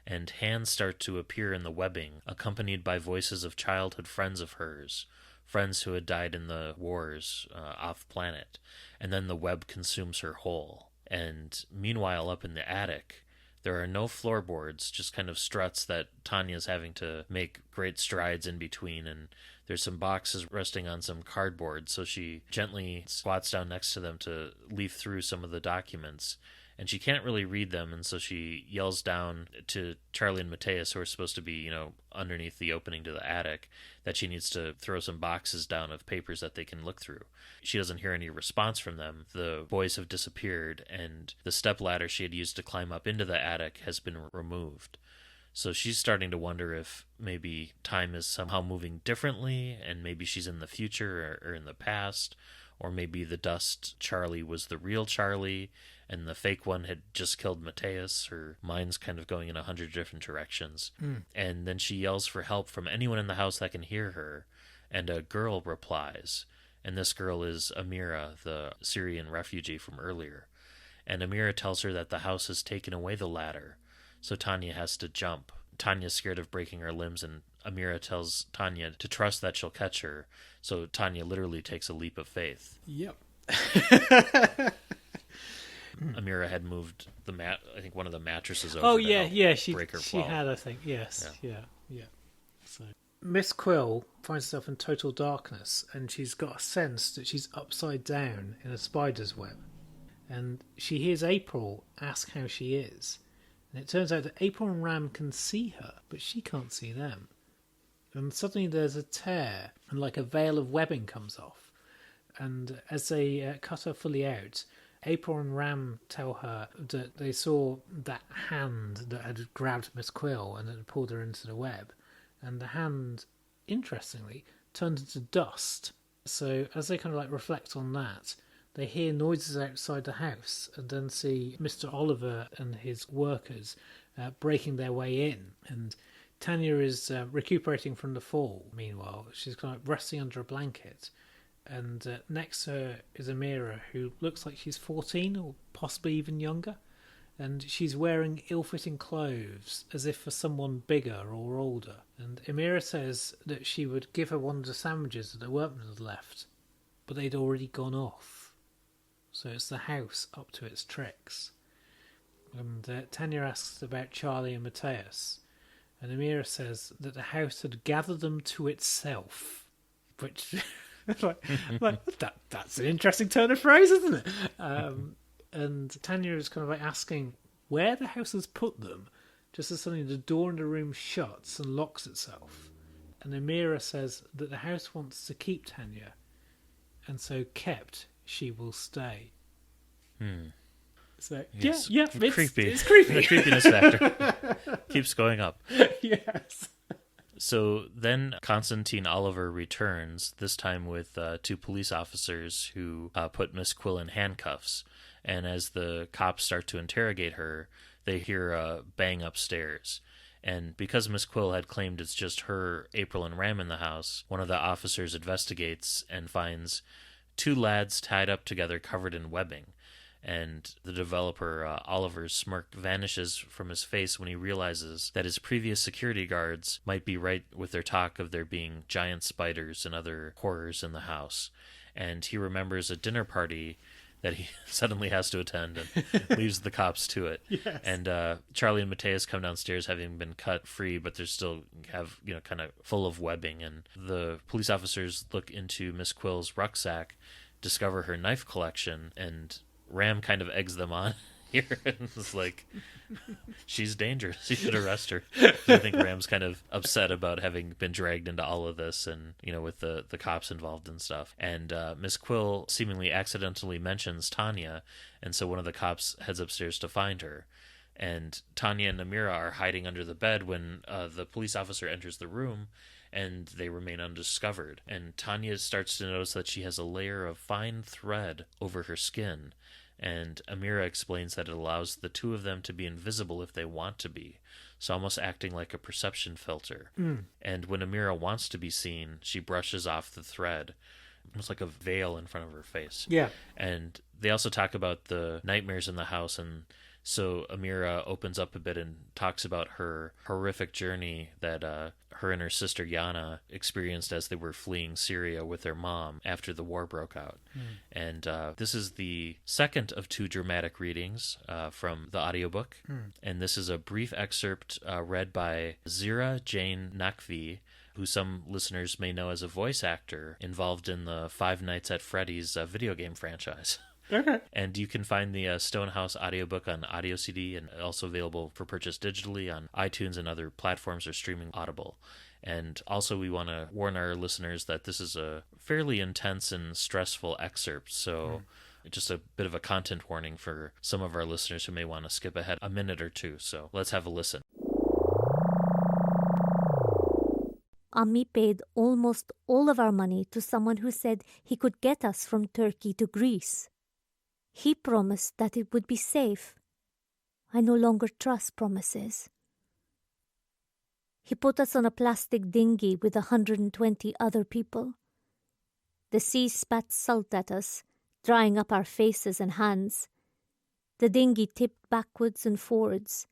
And hands start to appear in the webbing, accompanied by voices of childhood friends of hers, friends who had died in the wars off-planet. And then the web consumes her whole. And meanwhile, up in the attic, there are no floorboards, just kind of struts that Tanya's having to make great strides in between, and there's some boxes resting on some cardboard, so she gently squats down next to them to leaf through some of the documents. and she can't really read them, and so she yells down to Charlie and Mateus, who are supposed to be, underneath the opening to the attic, that she needs to throw some boxes down of papers that they can look through. She doesn't hear any response from them. The boys have disappeared, and the stepladder she had used to climb up into the attic has been removed. So she's starting to wonder if maybe time is somehow moving differently, and maybe she's in the future or in the past, or maybe the dust Charlie was the real Charlie, and the fake one had just killed Mateus. Her mind's kind of going in 100 different directions. And then she yells for help from anyone in the house that can hear her, and a girl replies. And this girl is Amira, the Syrian refugee from earlier. And Amira tells her that the house has taken away the ladder, so Tanya has to jump. Tanya's scared of breaking her limbs, and Amira tells Tanya to trust that she'll catch her, so Tanya literally takes a leap of faith. Yep. Amira had moved I think one of the mattresses over. Oh yeah, she break her she fall. had, I think, yes, yeah. So Miss Quill finds herself in total darkness, and she's got a sense that she's upside down in a spider's web, and she hears April ask how she is, and it turns out that April and Ram can see her, but she can't see them, and suddenly there's a tear, and like a veil of webbing comes off, and as they cut her fully out, April and Ram tell her that they saw that hand that had grabbed Miss Quill and had pulled her into the web. And the hand, interestingly, turned into dust. So as they kind of reflect on that, they hear noises outside the house and then see Mr. Oliver and his workers breaking their way in. And Tanya is recuperating from the fall. Meanwhile, she's kind of resting under a blanket. And next to her is Amira, who looks like she's 14 or possibly even younger. And she's wearing ill-fitting clothes, as if for someone bigger or older. And Amira says that she would give her one of the sandwiches that the workmen had left, but they'd already gone off. So it's the house up to its tricks. And Tanya asks about Charlie and Mateus, and Amira says that the house had gathered them to itself, which... that's an interesting turn of phrase, isn't it? And Tanya is kind of asking where the house has put them, just as suddenly the door in the room shuts and locks itself. And Amira says that the house wants to keep Tanya, and so kept she will stay. So yes. it's creepy. It's creepy. The creepiness factor keeps going up. Yes. So then Constantine Oliver returns, this time with 2 police officers who put Miss Quill in handcuffs. And as the cops start to interrogate her, they hear a bang upstairs. And because Miss Quill had claimed it's just her, April, and Ram in the house, one of the officers investigates and finds 2 lads tied up together covered in webbing. And the developer, Oliver's smirk vanishes from his face when he realizes that his previous security guards might be right with their talk of there being giant spiders and other horrors in the house. And he remembers a dinner party that he suddenly has to attend and leaves the cops to it. Yes. And Charlie and Mateus come downstairs having been cut free, but they're still kind of full of webbing. And the police officers look into Miss Quill's rucksack, discover her knife collection, and Ram kind of eggs them on here. And it's like, she's dangerous. You should arrest her. I think Ram's kind of upset about having been dragged into all of this and, with the cops involved and stuff. And Miss Quill seemingly accidentally mentions Tanya, and so one of the cops heads upstairs to find her. And Tanya and Amira are hiding under the bed when the police officer enters the room, and they remain undiscovered. And Tanya starts to notice that she has a layer of fine thread over her skin. And Amira explains that it allows the 2 of them to be invisible if they want to be, so almost acting like a perception filter. And when Amira wants to be seen, she brushes off the thread, almost like a veil in front of her face. Yeah. And they also talk about the nightmares in the house, and so Amira opens up a bit and talks about her horrific journey that her and her sister Yana experienced as they were fleeing Syria with their mom after the war broke out. And this is the second of 2 dramatic readings from the audiobook. And this is a brief excerpt read by Zehra Jane Naqvi, who some listeners may know as a voice actor involved in the Five Nights at Freddy's video game franchise. Okay. And you can find the Stonehouse audiobook on audio CD and also available for purchase digitally on iTunes and other platforms or streaming Audible. And also we want to warn our listeners that this is a fairly intense and stressful excerpt, so just a bit of a content warning for some of our listeners who may want to skip ahead a minute or two. So let's have a listen. Ami paid almost all of our money to someone who said he could get us from Turkey to Greece. He promised that it would be safe. I no longer trust promises. He put us on a plastic dinghy with 120 other people. The sea spat salt at us, drying up our faces and hands. The dinghy tipped backwards and forwards.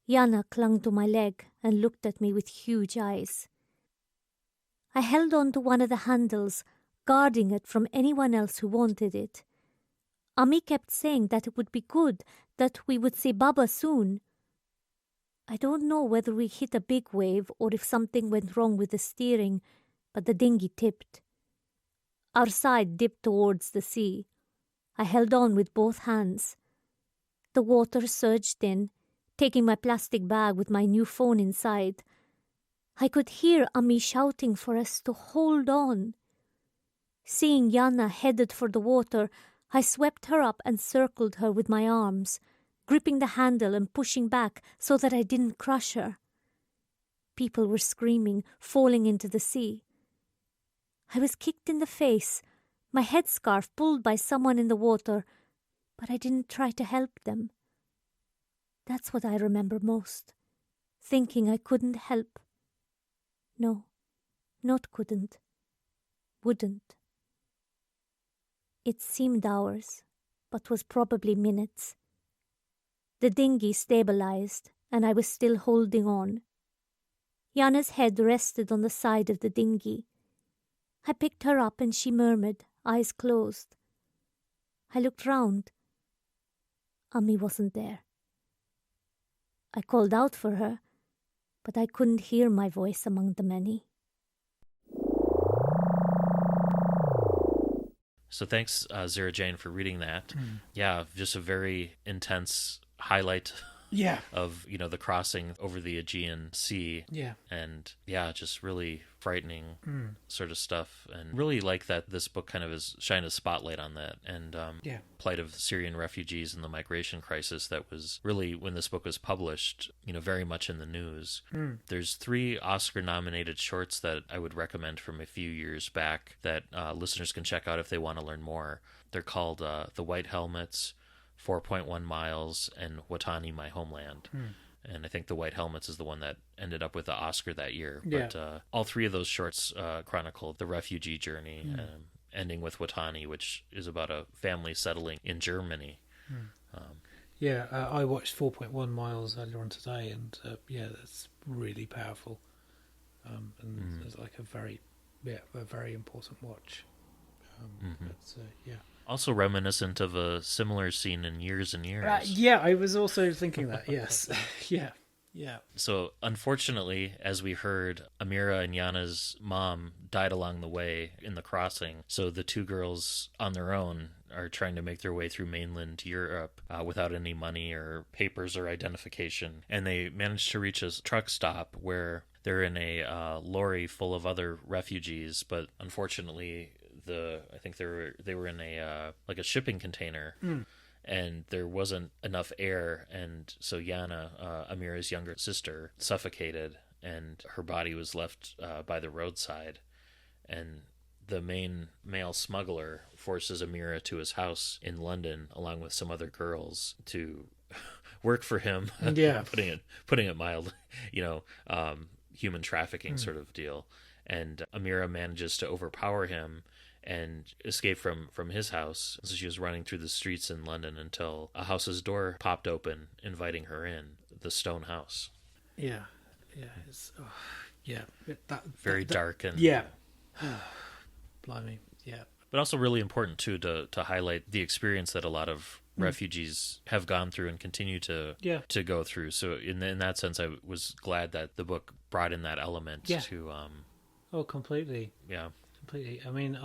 Yana clung to my leg and looked at me with huge eyes. I held on to one of the handles, guarding it from anyone else who wanted it. Ami kept saying that it would be good, that we would see Baba soon. I don't know whether we hit a big wave or if something went wrong with the steering, but the dinghy tipped. Our side dipped towards the sea. I held on with both hands. The water surged in, taking my plastic bag with my new phone inside. I could hear Ami shouting for us to hold on. Seeing Yana headed for the water, I swept her up and circled her with my arms, gripping the handle and pushing back so that I didn't crush her. People were screaming, falling into the sea. I was kicked in the face, my headscarf pulled by someone in the water, but I didn't try to help them. That's what I remember most, thinking I couldn't help. No, not couldn't. Wouldn't. It seemed hours, but was probably minutes. The dinghy stabilized, and I was still holding on. Yana's head rested on the side of the dinghy. I picked her up and she murmured, eyes closed. I looked round. Ami wasn't there. I called out for her, but I couldn't hear my voice among the many. So thanks, Zehra Jane, for reading that. Yeah, just a very intense highlight Yeah. of, the crossing over the Aegean Sea. Yeah. And yeah, just really frightening sort of stuff. And really like that this book kind of is shine a spotlight on that. And plight of Syrian refugees and the migration crisis that was really, when this book was published, very much in the news. There's 3 Oscar-nominated shorts that I would recommend from a few years back that listeners can check out if they want to learn more. They're called The White Helmets, 4.1 Miles, and Watani, My Homeland. And I think The White Helmets is the one that ended up with the Oscar that year. Yeah. But all 3 of those shorts chronicle the refugee journey, ending with Watani, which is about a family settling in Germany. I watched 4.1 Miles earlier on today, and that's really powerful. And it's like a very important watch. Also reminiscent of a similar scene in Years and Years. I was also thinking that, yes. Yeah. So, unfortunately, as we heard, Amira and Yana's mom died along the way in the crossing. So the 2 girls on their own are trying to make their way through mainland Europe without any money or papers or identification. And they managed to reach a truck stop where they're in a lorry full of other refugees, but unfortunately I think they were in a shipping container, and there wasn't enough air, and so Yana, Amira's younger sister, suffocated, and her body was left by the roadside, and the main male smuggler forces Amira to his house in London along with some other girls to work for him. putting it mildly, human trafficking sort of deal. And Amira manages to overpower him and escape from his house. So she was running through the streets in London until a house's door popped open, inviting her in, the stone house. Yeah. It's, very dark and... Yeah. Blimey, yeah. But also really important, too, to highlight the experience that a lot of refugees have gone through and continue to go through. So in that sense, I was glad that the book brought in that element to... Oh, completely. Yeah. completely. I mean,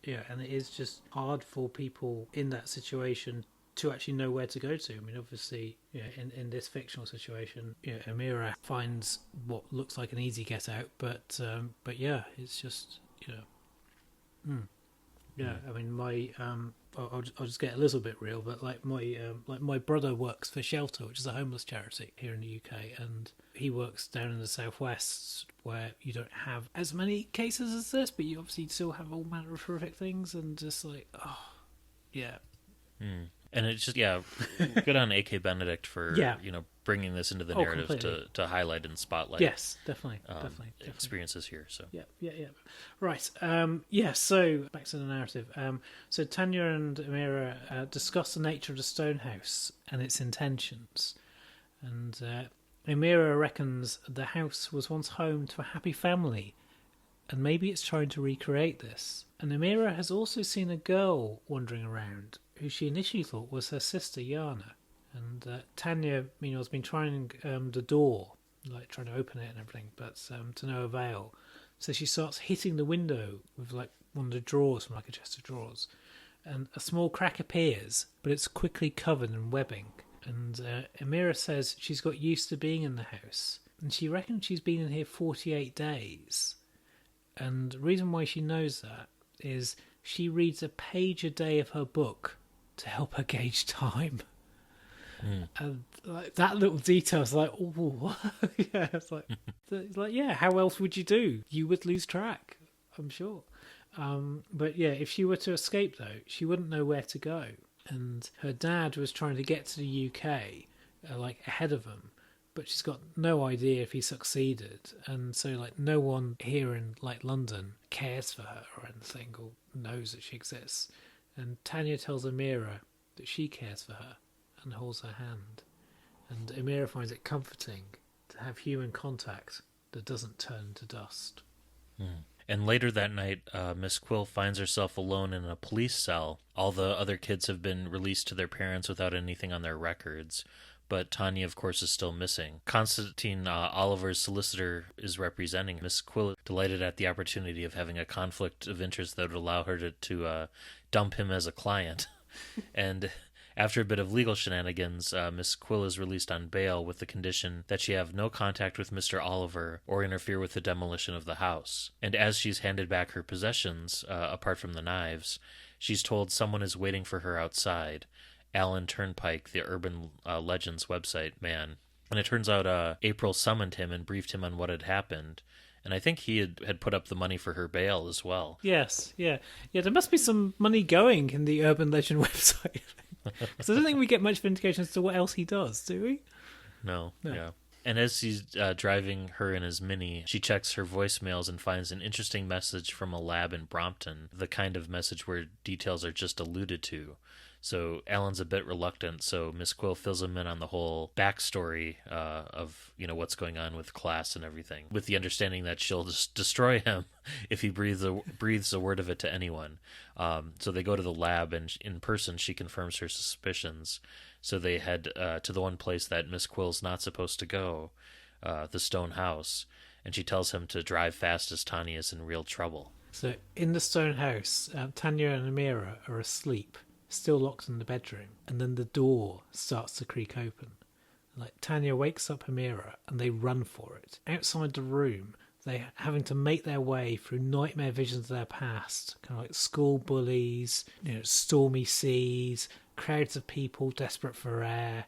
yeah, and it is just hard for people in that situation to actually know where to go to. I mean, obviously, in this fictional situation, Amira finds what looks like an easy get out, but yeah, it's just, yeah. I mean, I'll just get a little bit real, but my brother works for Shelter, which is a homeless charity here in the UK, and he works down in the southwest where you don't have as many cases as this, but you obviously still have all manner of horrific things, and just yeah. And it's just, good on A.K. Benedict for, bringing this into the narrative to highlight and spotlight. Yes, definitely. Experiences here. So Yeah. Right. So back to the narrative. So Tanya and Amira discuss the nature of the stone house and its intentions. And Amira reckons the house was once home to a happy family, and maybe it's trying to recreate this. And Amira has also seen a girl wandering around who she initially thought was her sister Yana. And Tanya, has been trying the door, like trying to open it and everything, but to no avail. So she starts hitting the window with like one of the drawers from like a chest of drawers, and a small crack appears, but it's quickly covered in webbing. And Amira says she's got used to being in the house, and she reckons she's been in here 48 days. And the reason why she knows that is she reads a page a day of her book to help her gauge time. And like that little detail is like, oh, yeah, it's like, how else would you do? You would lose track, I'm sure. But yeah, if she were to escape though, she wouldn't know where to go. And her dad was trying to get to the UK, ahead of him, but she's got no idea if he succeeded. And so no one here in London cares for her or anything, or knows that she exists. And Tanya tells Amira that she cares for her and holds her hand. And Amira finds it comforting to have human contact that doesn't turn to dust. And later that night, Miss Quill finds herself alone in a police cell. All the other kids have been released to their parents without anything on their records, but Tanya, of course, is still missing. Constantine Oliver's solicitor is representing Miss Quill, delighted at the opportunity of having a conflict of interest that would allow her to dump him as a client. And after a bit of legal shenanigans, Miss Quill is released on bail with the condition that she have no contact with Mr. Oliver or interfere with the demolition of the house. And as she's handed back her possessions, apart from the knives, she's told someone is waiting for her outside. Alan Turnpike, the Urban Legends website man. And it turns out April summoned him and briefed him on what had happened. And I think he had put up the money for her bail as well. Yes, yeah. Yeah, there must be some money going in the Urban Legend website. Because I don't think we get much indication as to what else he does, do we? No. Yeah. And as he's driving her in his Mini, she checks her voicemails and finds an interesting message from a lab in Brompton, the kind of message where details are just alluded to. So Alan's a bit reluctant, so Miss Quill fills him in on the whole backstory of what's going on with class and everything, with the understanding that she'll just destroy him if he breathes a word of it to anyone. So they go to the lab, and in person she confirms her suspicions. So they head to the one place that Miss Quill's not supposed to go, the stone house, and she tells him to drive fast as Tanya is in real trouble. So in the stone house, Tanya and Amira are asleep, still locked in the bedroom, and then the door starts to creak open. Tanya wakes up Amira and they run for it. Outside the room, they're having to make their way through nightmare visions of their past, kind of like school bullies, stormy seas, crowds of people desperate for air,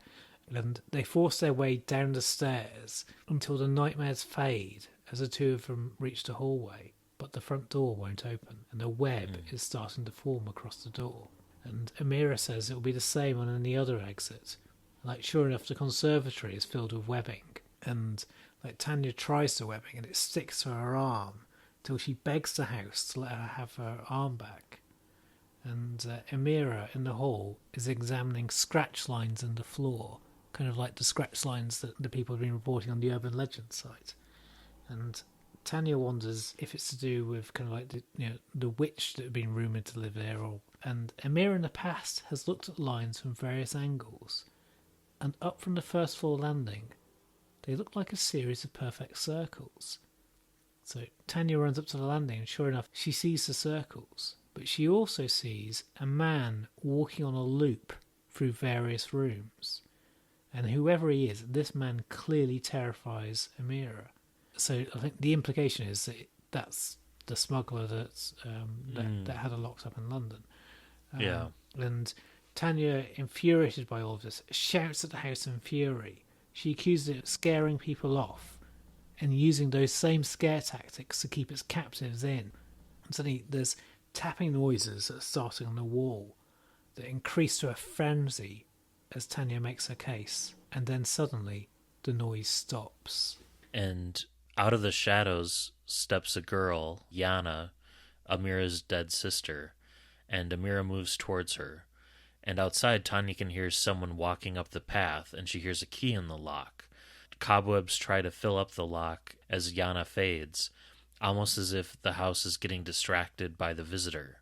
and they force their way down the stairs until the nightmares fade as the two of them reach the hallway, but the front door won't open, and a web is starting to form across the door. And Amira says it will be the same on any other exit. Sure enough, the conservatory is filled with webbing, and Tanya tries the webbing and it sticks to her arm till she begs the house to let her have her arm back. And Amira in the hall is examining scratch lines in the floor, kind of like the scratch lines that the people have been reporting on the Urban Legend site. And Tanya wonders if it's to do with kind of like the witch that had been rumoured to live there, and Amira in the past has looked at lines from various angles, and up from the first floor landing, they look like a series of perfect circles. So Tanya runs up to the landing, and sure enough, she sees the circles. But she also sees a man walking on a loop through various rooms. And whoever he is, this man clearly terrifies Amira. So I think the implication is that that's the smuggler that had her locked up in London. Yeah. And Tanya, infuriated by all of this, shouts at the house in fury. She accuses it of scaring people off and using those same scare tactics to keep its captives in. And suddenly there's tapping noises that are starting on the wall that increase to a frenzy as Tanya makes her case. And then suddenly the noise stops. And out of the shadows steps a girl, Yana, Amira's dead sister, and Amira moves towards her. And outside, Tanya can hear someone walking up the path, and she hears a key in the lock. Cobwebs try to fill up the lock as Yana fades, almost as if the house is getting distracted by the visitor.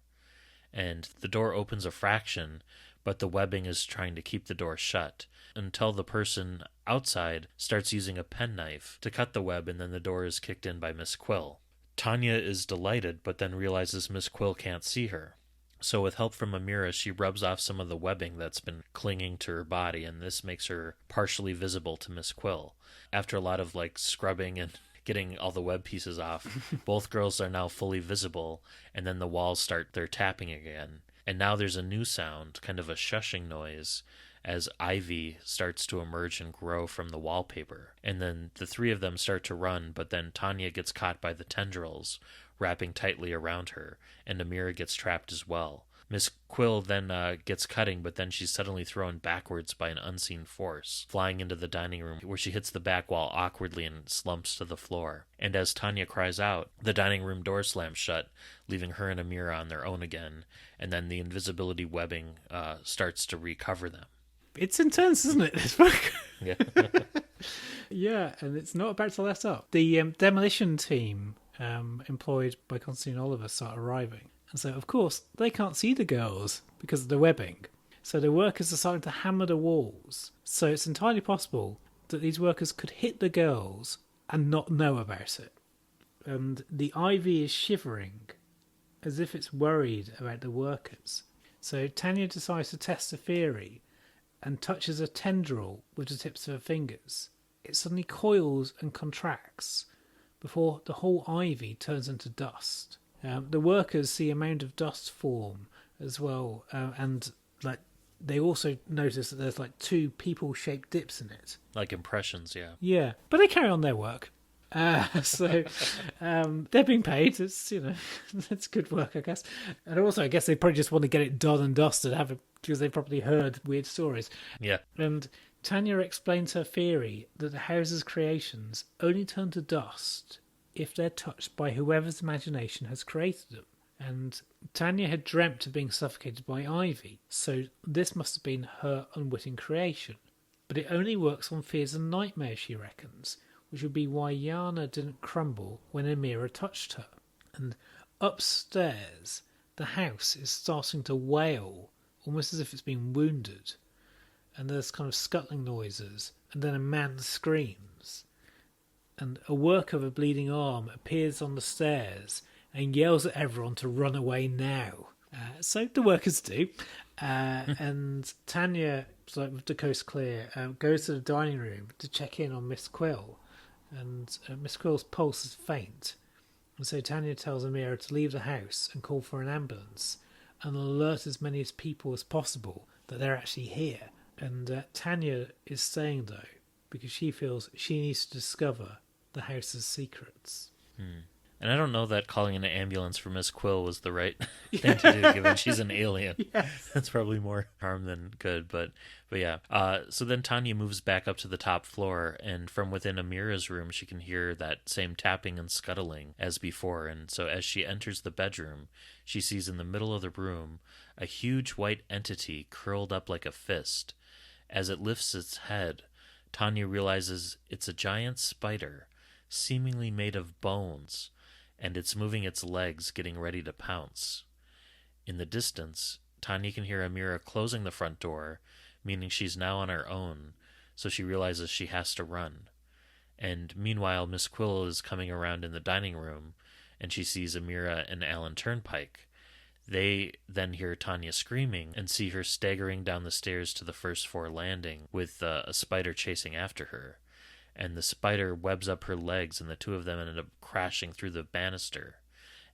And the door opens a fraction, but the webbing is trying to keep the door shut, until the person outside starts using a penknife to cut the web, and then the door is kicked in by Miss Quill. Tanya is delighted, but then realizes Miss Quill can't see her. So with help from Amira, she rubs off some of the webbing that's been clinging to her body, and this makes her partially visible to Miss Quill. After a lot of scrubbing and getting all the web pieces off, both girls are now fully visible, and then the walls start their tapping again. And now there's a new sound, kind of a shushing noise, as ivy starts to emerge and grow from the wallpaper. And then the three of them start to run, but then Tanya gets caught by the tendrils, wrapping tightly around her, and Amira gets trapped as well. Miss Quill then gets cutting, but then she's suddenly thrown backwards by an unseen force, flying into the dining room, where she hits the back wall awkwardly and slumps to the floor. And as Tanya cries out, the dining room door slams shut, leaving her and Amira on their own again, and then the invisibility webbing starts to recover them. It's intense, isn't it, this book? Yeah. Yeah, and it's not about to let up. The demolition team employed by Constantine Oliver start arriving. And so, of course, they can't see the girls because of the webbing. So the workers are starting to hammer the walls. So it's entirely possible that these workers could hit the girls and not know about it. And the ivy is shivering as if it's worried about the workers. So Tanya decides to test a theory and touches a tendril with the tips of her fingers. It suddenly coils and contracts before the whole ivy turns into dust. The workers see a mound of dust form as well, and they also notice that there's two people-shaped dips in it. Like impressions, yeah. Yeah, but they carry on their work. So they're being paid. It's that's good work, I guess. And also, I guess they probably just want to get it done and dusted, because they've probably heard weird stories. Yeah. And Tanya explains her theory that the house's creations only turn to dust if they're touched by whoever's imagination has created them. And Tanya had dreamt of being suffocated by ivy, so this must have been her unwitting creation. But it only works on fears and nightmares, she reckons, which would be why Yana didn't crumble when Amira touched her. And upstairs, the house is starting to wail, almost as if it's been wounded. And there's kind of scuttling noises, and then a man screams. And a worker with a bleeding arm appears on the stairs and yells at everyone to run away now. So the workers do. And Tanya, with the coast clear, goes to the dining room to check in on Miss Quill. And Miss Quill's pulse is faint. And so Tanya tells Amira to leave the house and call for an ambulance and alert as many people as possible that they're actually here. And Tanya is staying, though, because she feels she needs to discover the house's secrets. And I don't know that calling an ambulance for Miss Quill was the right thing to do, given she's an alien. Yes. That's probably more harm than good, but yeah. So then Tanya moves back up to the top floor, and from within Amira's room, she can hear that same tapping and scuttling as before. And so as she enters the bedroom, she sees in the middle of the room a huge white entity curled up like a fist. As it lifts its head, Tanya realizes it's a giant spider, seemingly made of bones, and it's moving its legs, getting ready to pounce. In the distance, Tanya can hear Amira closing the front door, meaning she's now on her own, so she realizes she has to run. And meanwhile, Miss Quill is coming around in the dining room, and she sees Amira and Alan Turnpike. They then hear Tanya screaming and see her staggering down the stairs to the first floor landing with a spider chasing after her. And the spider webs up her legs, and the two of them end up crashing through the banister.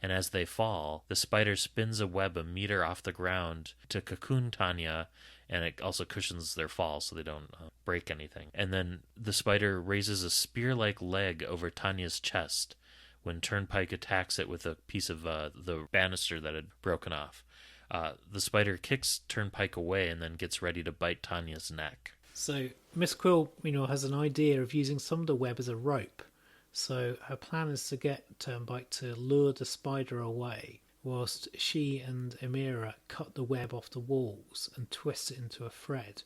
And as they fall, the spider spins a web a meter off the ground to cocoon Tanya, and it also cushions their fall so they don't break anything. And then the spider raises a spear-like leg over Tanya's chest when Turnpike attacks it with a piece of the banister that had broken off. The spider kicks Turnpike away and then gets ready to bite Tanya's neck. So Miss Quill, has an idea of using some of the web as a rope. So her plan is to get Turnpike to lure the spider away, whilst she and Amira cut the web off the walls and twist it into a thread.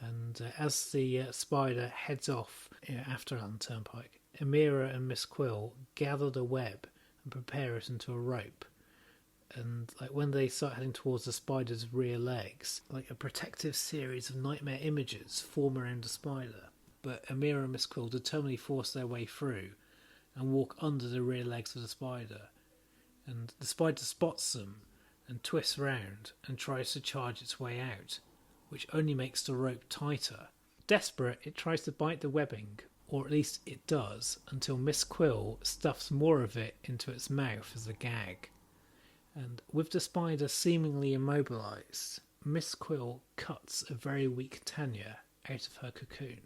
And as the spider heads off after Alan Turnpike, Amira and Miss Quill gather the web and prepare it into a rope. And when they start heading towards the spider's rear legs, a protective series of nightmare images form around the spider. But Amira and Miss Quill determinedly force their way through and walk under the rear legs of the spider. And the spider spots them and twists round and tries to charge its way out, which only makes the rope tighter. Desperate, it tries to bite the webbing, or at least it does, until Miss Quill stuffs more of it into its mouth as a gag. And with the spider seemingly immobilised, Miss Quill cuts a very weak Tanya out of her cocoon.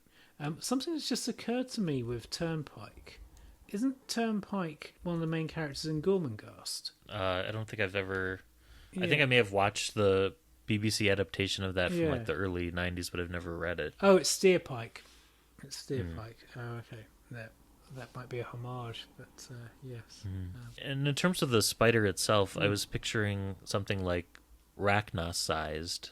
Something that's just occurred to me with Turnpike. Isn't Turnpike one of the main characters in Gormenghast? I don't think I've ever... Yeah. I think I may have watched the BBC adaptation of that from the early 90s, but I've never read it. Oh, it's Steerpike. It's Steerpike. Oh, okay. That might be a homage, but yes. And in terms of the spider itself, I was picturing something like Rachna-sized,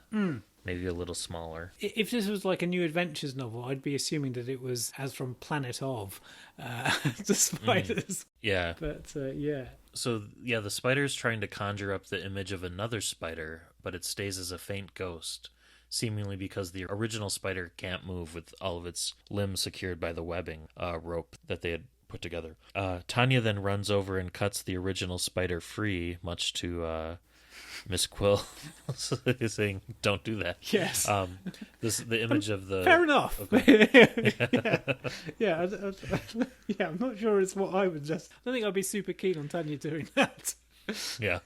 maybe a little smaller. If this was like a New Adventures novel, I'd be assuming that it was as from Planet of the spiders. Yeah. But yeah. So, the spider's trying to conjure up the image of another spider, but it stays as a faint ghost, seemingly because the original spider can't move with all of its limbs secured by the webbing rope that they had put together. Tanya then runs over and cuts the original spider free, much to Miss Quill saying, "Don't do that." Yes. The image of the... Fair enough. Okay. Yeah, I'm not sure it's what I would just... I don't think I'd be super keen on Tanya doing that. Yeah.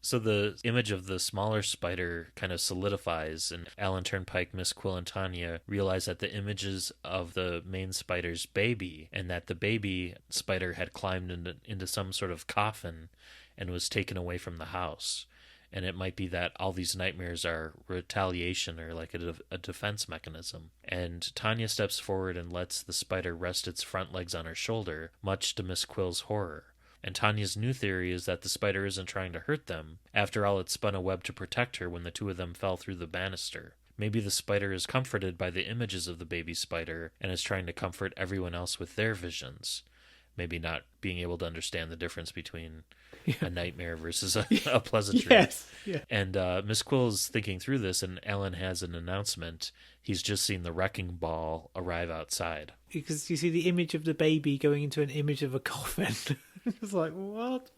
So the image of the smaller spider kind of solidifies, and Alan Turnpike, Miss Quill, and Tanya realize that the images of the main spider's baby, and that the baby spider had climbed into some sort of coffin and was taken away from the house. And it might be that all these nightmares are retaliation or like a defense mechanism. And Tanya steps forward and lets the spider rest its front legs on her shoulder, much to Miss Quill's horror. And Tanya's new theory is that the spider isn't trying to hurt them. After all, it spun a web to protect her when the two of them fell through the banister. Maybe the spider is comforted by the images of the baby spider and is trying to comfort everyone else with their visions. Maybe not being able to understand the difference between a nightmare versus a pleasant dream. Yes. Yeah. And Miss Quill is thinking through this, and Alan has an announcement. He's just seen the wrecking ball arrive outside. Because you see the image of the baby going into an image of a coffin. It's like, what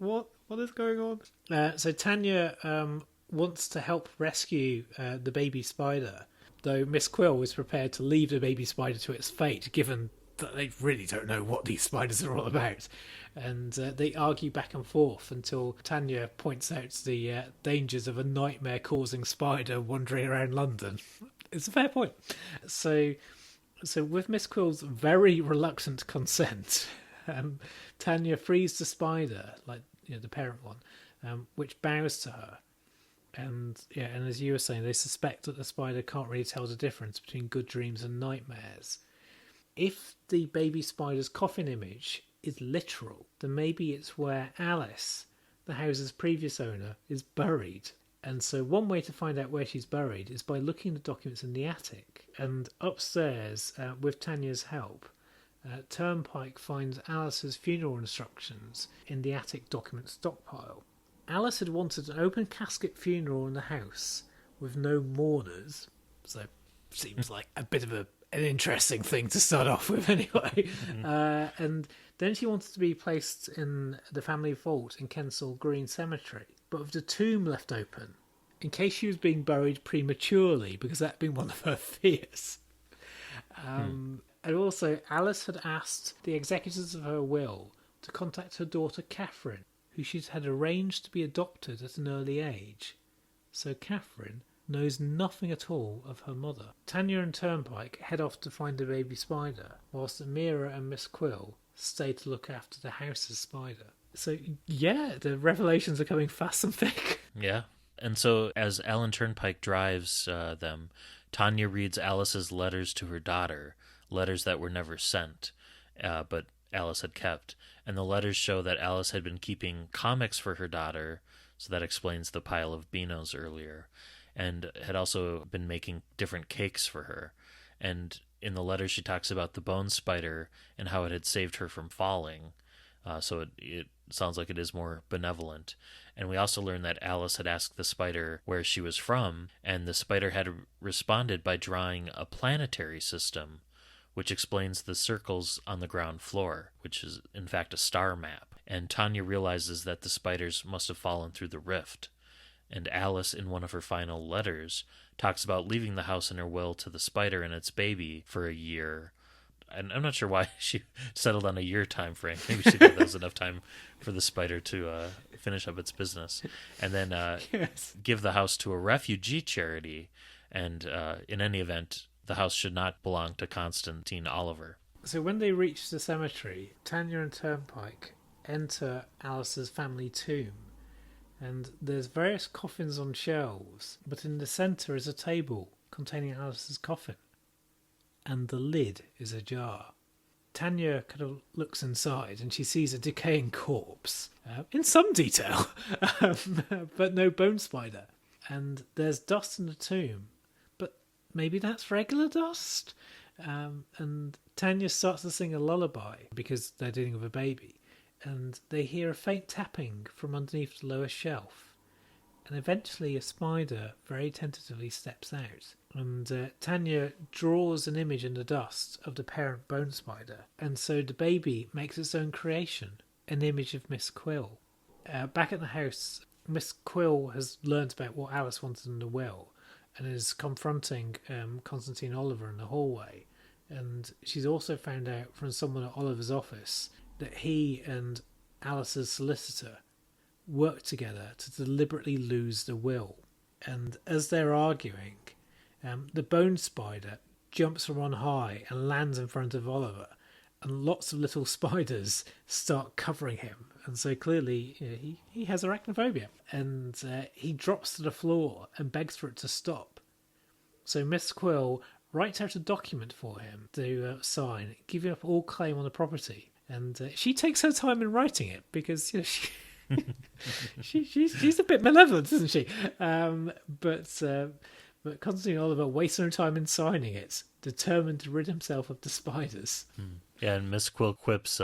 is going on? So Tanya wants to help rescue the baby spider, though Miss Quill is prepared to leave the baby spider to its fate, given that they really don't know what these spiders are all about. And they argue back and forth until Tanya points out the dangers of a nightmare-causing spider wandering around London. It's a fair point. So with Miss Quill's very reluctant consent, Tanya frees the spider, the parent one, which bows to her. And as you were saying, they suspect that the spider can't really tell the difference between good dreams and nightmares. If the baby spider's coffin image is literal, then maybe it's where Alice, the house's previous owner, is buried. And so one way to find out where she's buried is by looking at the documents in the attic. And upstairs, with Tanya's help, Turnpike finds Alice's funeral instructions in the attic document stockpile. Alice had wanted an open casket funeral in the house with no mourners, so seems like a bit of an interesting thing to start off with anyway. And then she wanted to be placed in the family vault in Kensal Green Cemetery, but with the tomb left open, in case she was being buried prematurely, because that had been one of her fears. And also, Alice had asked the executors of her will to contact her daughter Catherine, who she'd had arranged to be adopted at an early age. So Catherine knows nothing at all of her mother. Tanya and Turnpike head off to find the baby spider, whilst Amira and Miss Quill stay to look after the house's spider. So, yeah, the revelations are coming fast and thick. Yeah. And so as Alan Turnpike drives them, Tanya reads Alice's letters to her daughter, letters that were never sent, but Alice had kept. And the letters show that Alice had been keeping comics for her daughter, so that explains the pile of Beanos earlier, and had also been making different cakes for her. And in the letter she talks about the bone spider and how it had saved her from falling. So it sounds like it is more benevolent. And we also learn that Alice had asked the spider where she was from, and the spider had responded by drawing a planetary system, which explains the circles on the ground floor, which is in fact a star map. And Tanya realizes that the spiders must have fallen through the rift. And Alice, in one of her final letters, talks about leaving the house in her will to the spider and its baby for a year. And I'm not sure why she settled on a year time frame. Maybe she thought that was enough time for the spider to finish up its business. And then give the house to a refugee charity. And in any event, the house should not belong to Constantine Oliver. So when they reach the cemetery, Tanya and Turnpike enter Alice's family tomb. And there's various coffins on shelves, but in the centre is a table containing Alice's coffin. And the lid is ajar. Tanya kind of looks inside and she sees a decaying corpse, in some detail, but no bone spider. And there's dust in the tomb, but maybe that's regular dust? And Tanya starts to sing a lullaby because they're dealing with a baby. And they hear a faint tapping from underneath the lower shelf. And eventually a spider very tentatively steps out. And Tanya draws an image in the dust of the parent bone spider. And so the baby makes its own creation, an image of Miss Quill. Back at the house, Miss Quill has learnt about what Alice wanted in the will and is confronting Constantine Oliver in the hallway. And she's also found out from someone at Oliver's office that he and Alice's solicitor worked together to deliberately lose the will. And as they're arguing, the bone spider jumps from on high and lands in front of Oliver, and lots of little spiders start covering him. And so clearly he has arachnophobia. And he drops to the floor and begs for it to stop. So Miss Quill writes out a document for him to sign, giving up all claim on the property. And she takes her time in writing it because she's a bit malevolent, isn't she? But Constantine Oliver wastes no time in signing it, determined to rid himself of the spiders. Yeah, and Miss Quill quips,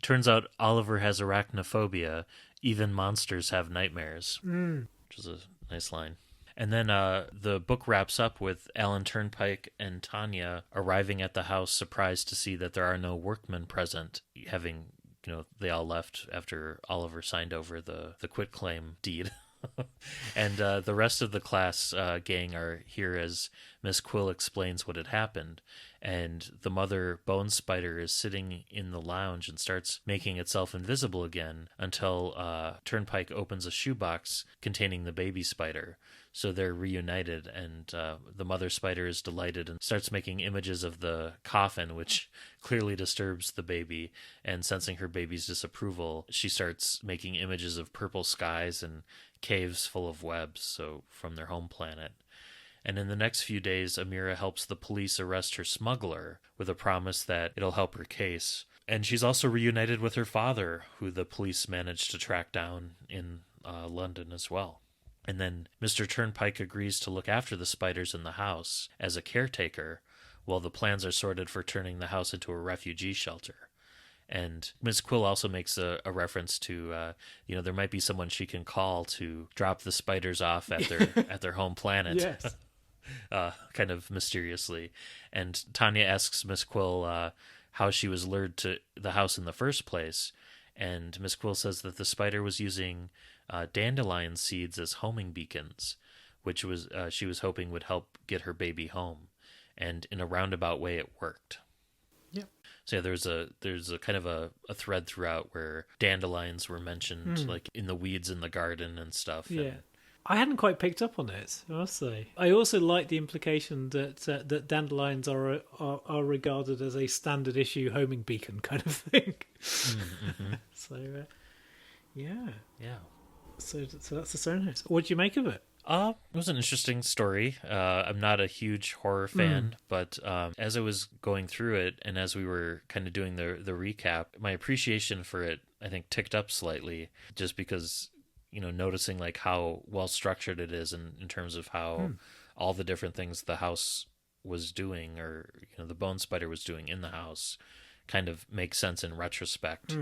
turns out Oliver has arachnophobia. Even monsters have nightmares. Which is a nice line. And then the book wraps up with Alan Turnpike and Tanya arriving at the house, surprised to see that there are no workmen present, having, they all left after Oliver signed over the quitclaim deed. And the rest of the class gang are here as Miss Quill explains what had happened. And the mother bone spider is sitting in the lounge and starts making itself invisible again until Turnpike opens a shoebox containing the baby spider. So they're reunited, and the mother spider is delighted and starts making images of the coffin, which clearly disturbs the baby. And sensing her baby's disapproval, she starts making images of purple skies and caves full of webs, so from their home planet. And in the next few days, Amira helps the police arrest her smuggler with a promise that it'll help her case. And she's also reunited with her father, who the police managed to track down in London as well. And then Mr. Turnpike agrees to look after the spiders in the house as a caretaker, while the plans are sorted for turning the house into a refugee shelter. And Miss Quill also makes a reference to, there might be someone she can call to drop the spiders off at their home planet. Yes. kind of mysteriously. And Tanya asks Miss Quill how she was lured to the house in the first place. And Miss Quill says that the spider was using dandelion seeds as homing beacons, which was she was hoping would help get her baby home. And in a roundabout way, it worked. Yep. So yeah, there's a kind of a thread throughout where dandelions were mentioned, like in the weeds in the garden and stuff. Yeah. And, I hadn't quite picked up on it, I must say. I also like the implication that that dandelions are regarded as a standard issue homing beacon kind of thing. mm-hmm. So, yeah. So that's the Stonehouse. What do you make of it? It was an interesting story. I'm not a huge horror fan, but as I was going through it and as we were kind of doing the recap, my appreciation for it, I think, ticked up slightly, just because, noticing like how well structured it is in terms of how all the different things the house was doing, or the bone spider was doing in the house, kind of makes sense in retrospect.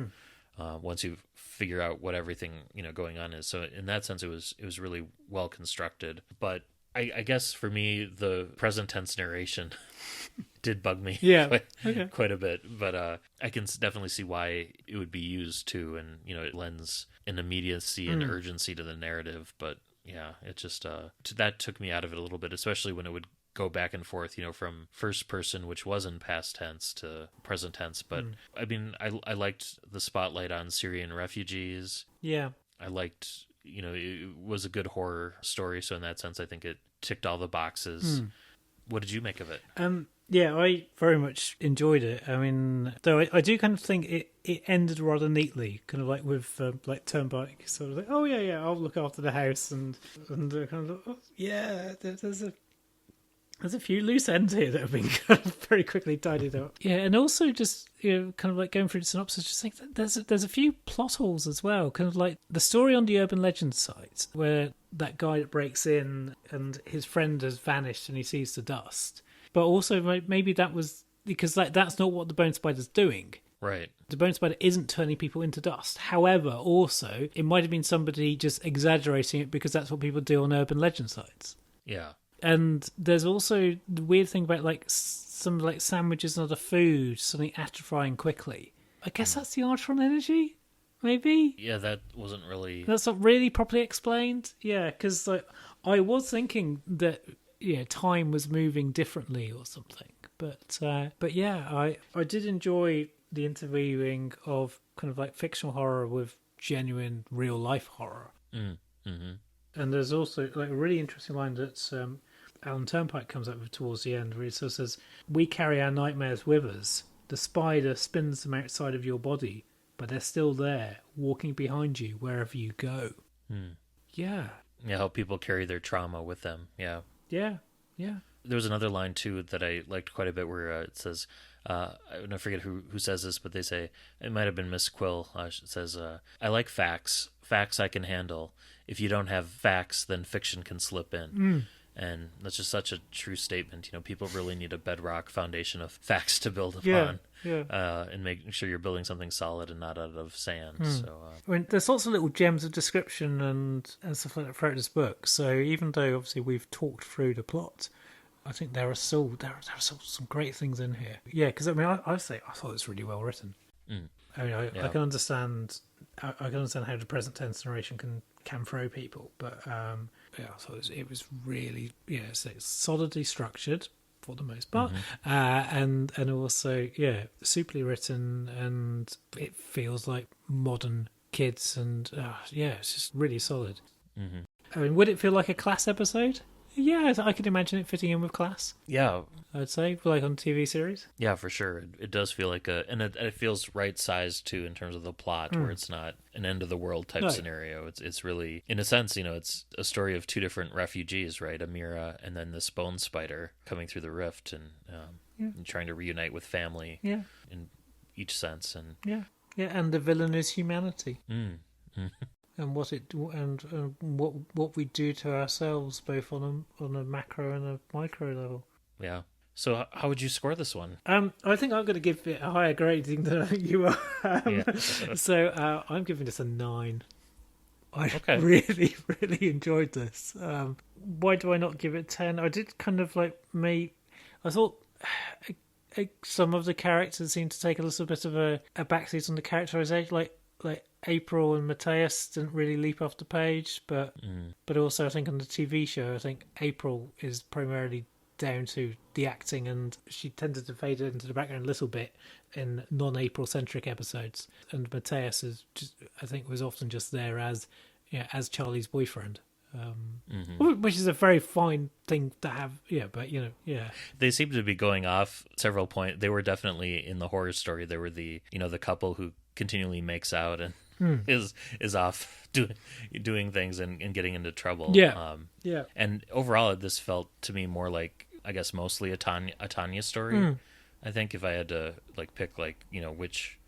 Once you figure out what everything going on is. So in that sense, it was really well constructed. But I guess for me, the present tense narration did bug me quite a bit. But I can definitely see why it would be used too, and it lends an immediacy and urgency to the narrative. But yeah, it just that took me out of it a little bit, especially when it would go back and forth, from first person, which was in past tense, to present tense. But I mean, I liked the spotlight on Syrian refugees. Yeah. I liked, it was a good horror story. So in that sense, I think it ticked all the boxes. What did you make of it? Yeah, I very much enjoyed it. I mean, though I do kind of think it ended rather neatly, kind of like with like Turnpike, sort of like, oh yeah, I'll look after the house, and kind of there's a few loose ends here that have been kind of very quickly tidied up. Yeah, and also just kind of like going through the synopsis, just think that there's a few plot holes as well. Kind of like the story on the urban legend site where that guy that breaks in and his friend has vanished and he sees the dust. But also maybe that was because that's not what the bone spider's doing. Right. The bone spider isn't turning people into dust. However, also it might have been somebody just exaggerating it because that's what people do on urban legend sites. Yeah. And there's also the weird thing about like some like sandwiches and other food suddenly atrophying quickly. I guess that's the Artron energy, maybe? Yeah, that wasn't really... That's not really properly explained. Yeah, because like, I was thinking that time was moving differently or something. But yeah, I did enjoy the interweaving of kind of like fictional horror with genuine real life horror. Mm-hmm. And there's also like a really interesting line that Alan Turnpike comes up with towards the end, where he says, "We carry our nightmares with us. The spider spins them outside of your body, but they're still there, walking behind you wherever you go." Yeah. Yeah, how people carry their trauma with them. Yeah. Yeah. There was another line too that I liked quite a bit, where it says, I forget who says this, but they say, it might have been Miss Quill, it says, "I like facts. Facts I can handle. If you don't have facts, then fiction can slip in." And that's just such a true statement. People really need a bedrock foundation of facts to build upon. And making sure you're building something solid and not out of sand. So I mean, there's lots of little gems of description and stuff like that throughout this book. So even though obviously we've talked through the plot, I think there are still some great things in here. Yeah, because I mean, I thought it's really well written. I mean, I can understand. I can understand how the present tense narration can throw people, but I thought it was really it's solidly structured for the most part, and also superly written, and it feels like modern kids, and it's just really solid. I mean, would it feel like a Class episode? Yeah, I could imagine it fitting in with Class. Yeah, I'd say, like on TV series. Yeah, for sure. It does feel like and it feels right sized too in terms of the plot, where it's not an end of the world type scenario. It's really, in a sense, it's a story of two different refugees, right? Amira and then this bone spider coming through the rift and trying to reunite with family. Yeah, in each sense, and and the villain is humanity. And what what we do to ourselves, both on a macro and a micro level. Yeah. So how would you score this one? I think I'm going to give it a higher grading than you are. So I'm giving this a 9. I Okay. really, really enjoyed this. Why do I not give it 10? I did kind of like I thought some of the characters seemed to take a little bit of a backseat on the characterization, like April and Matthias didn't really leap off the page, but also I think on the TV show, I think April is primarily down to the acting, and she tended to fade into the background a little bit in non-April centric episodes, and Matthias is just, I think, was often just there as Charlie's boyfriend, which is a very fine thing to have. They seem to be going off several points. They were definitely in the horror story. They were the couple who continually makes out and is off doing things and getting into trouble. And overall, this felt to me more like, I guess, mostly a Tanya story. I think if I had to pick which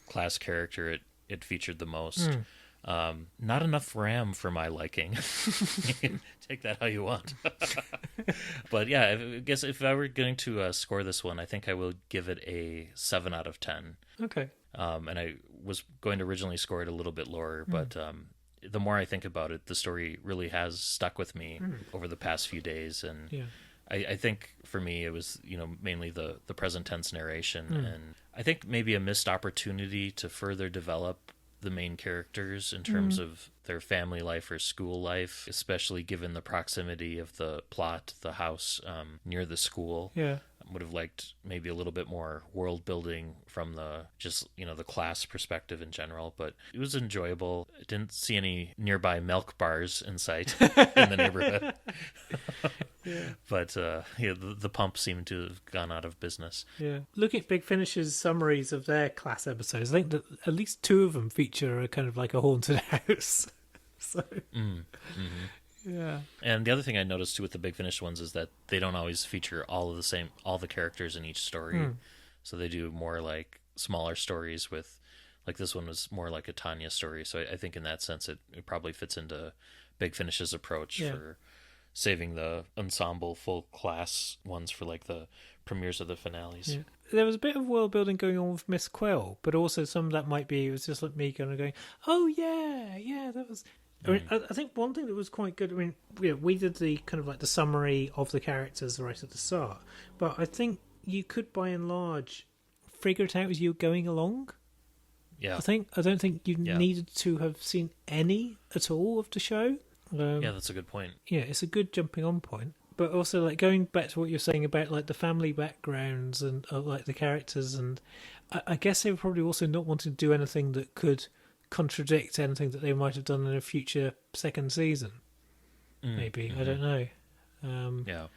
class character it featured the most. Not enough Ram for my liking. You can take that how you want. But yeah, I guess if I were going to score this one, I think I will give it a 7 out of 10. Okay. And I was going to originally score it a little bit lower, but the more I think about it, the story really has stuck with me over the past few days. And I think for me, it was, mainly the present tense narration. And I think maybe a missed opportunity to further develop the main characters in terms of their family life or school life, especially given the proximity of the plot, the house near the school. Yeah. Would have liked maybe a little bit more world building from the class perspective in general, but it was enjoyable. I didn't see any nearby milk bars in sight in the neighborhood. But the pump seemed to have gone out of business. Yeah. Looking at Big Finish's summaries of their class episodes, I think that at least 2 of them feature a kind of like a haunted house. So. Yeah. And the other thing I noticed too with the Big Finish ones is that they don't always feature all the characters in each story. So they do more like smaller stories with, like this one was more like a Tanya story. So I think in that sense it probably fits into Big Finish's approach for saving the ensemble full class ones for like the premieres of the finales. Yeah. There was a bit of world building going on with Miss Quill, but also some of that might be, it was just like me kind of going, oh yeah, that was... I mean, I think one thing that was quite good, I mean, we did the kind of like the summary of the characters right at the start, but I think you could, by and large, figure it out as you were going along. Yeah. I don't think you needed to have seen any at all of the show. Yeah, that's a good point. Yeah, it's a good jumping on point. But also, like, going back to what you're saying about, like, the family backgrounds and, like, the characters, and I guess they were probably also not wanting to do anything that could contradict anything that they might have done in a future second season. Maybe. I don't know.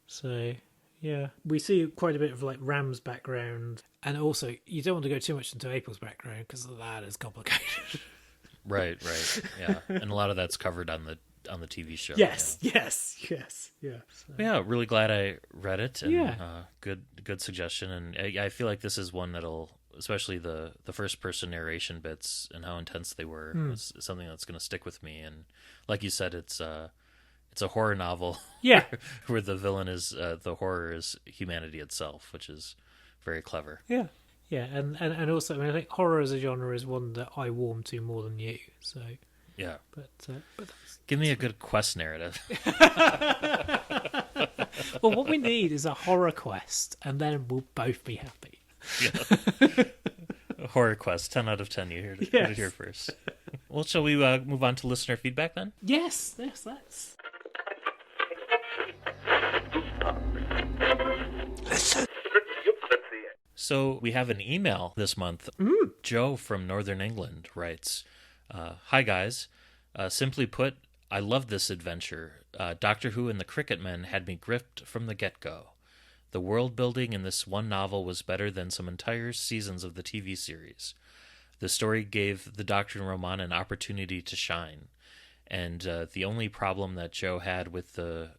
So, yeah. We see quite a bit of, like, Ram's background, and also, you don't want to go too much into April's background, because that is complicated. Right, yeah. And a lot of that's covered on the TV show. Yes. Yeah. So. Yeah, really glad I read it. And, good suggestion. And I feel like this is one that'll, especially the first person narration bits and how intense they were, is something that's going to stick with me. And like you said, it's a horror novel. Yeah, where the villain is the horror is humanity itself, which is very clever. Yeah. Yeah, and also, I mean, I think horror as a genre is one that I warm to more than you. So yeah, but give me a good quest narrative. Well, what we need is a horror quest, and then we'll both be happy. Yeah. A horror quest, 10 out of 10. You heard it here first. Well, shall we move on to listener feedback then? Yes, let's. Listen. So we have an email this month. Joe from Northern England writes, Hi guys. Simply put, I love this adventure. Doctor Who and the Cricket Men had me gripped from the get-go. The world building in this one novel was better than some entire seasons of the TV series. The story gave the Doctor and Roman an opportunity to shine. And the only problem that Joe had with the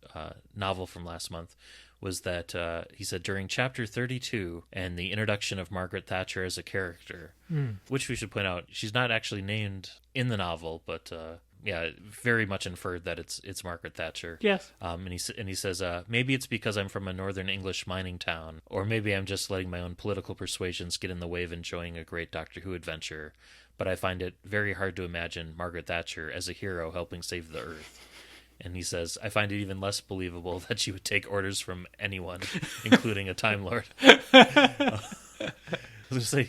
novel from last month was that he said during chapter 32 and the introduction of Margaret Thatcher as a character, which we should point out, she's not actually named in the novel, but very much inferred that it's Margaret Thatcher. Yes. And he says, maybe it's because I'm from a northern English mining town, or maybe I'm just letting my own political persuasions get in the way of enjoying a great Doctor Who adventure, but I find it very hard to imagine Margaret Thatcher as a hero helping save the Earth. And he says, I find it even less believable that she would take orders from anyone, including a Time Lord.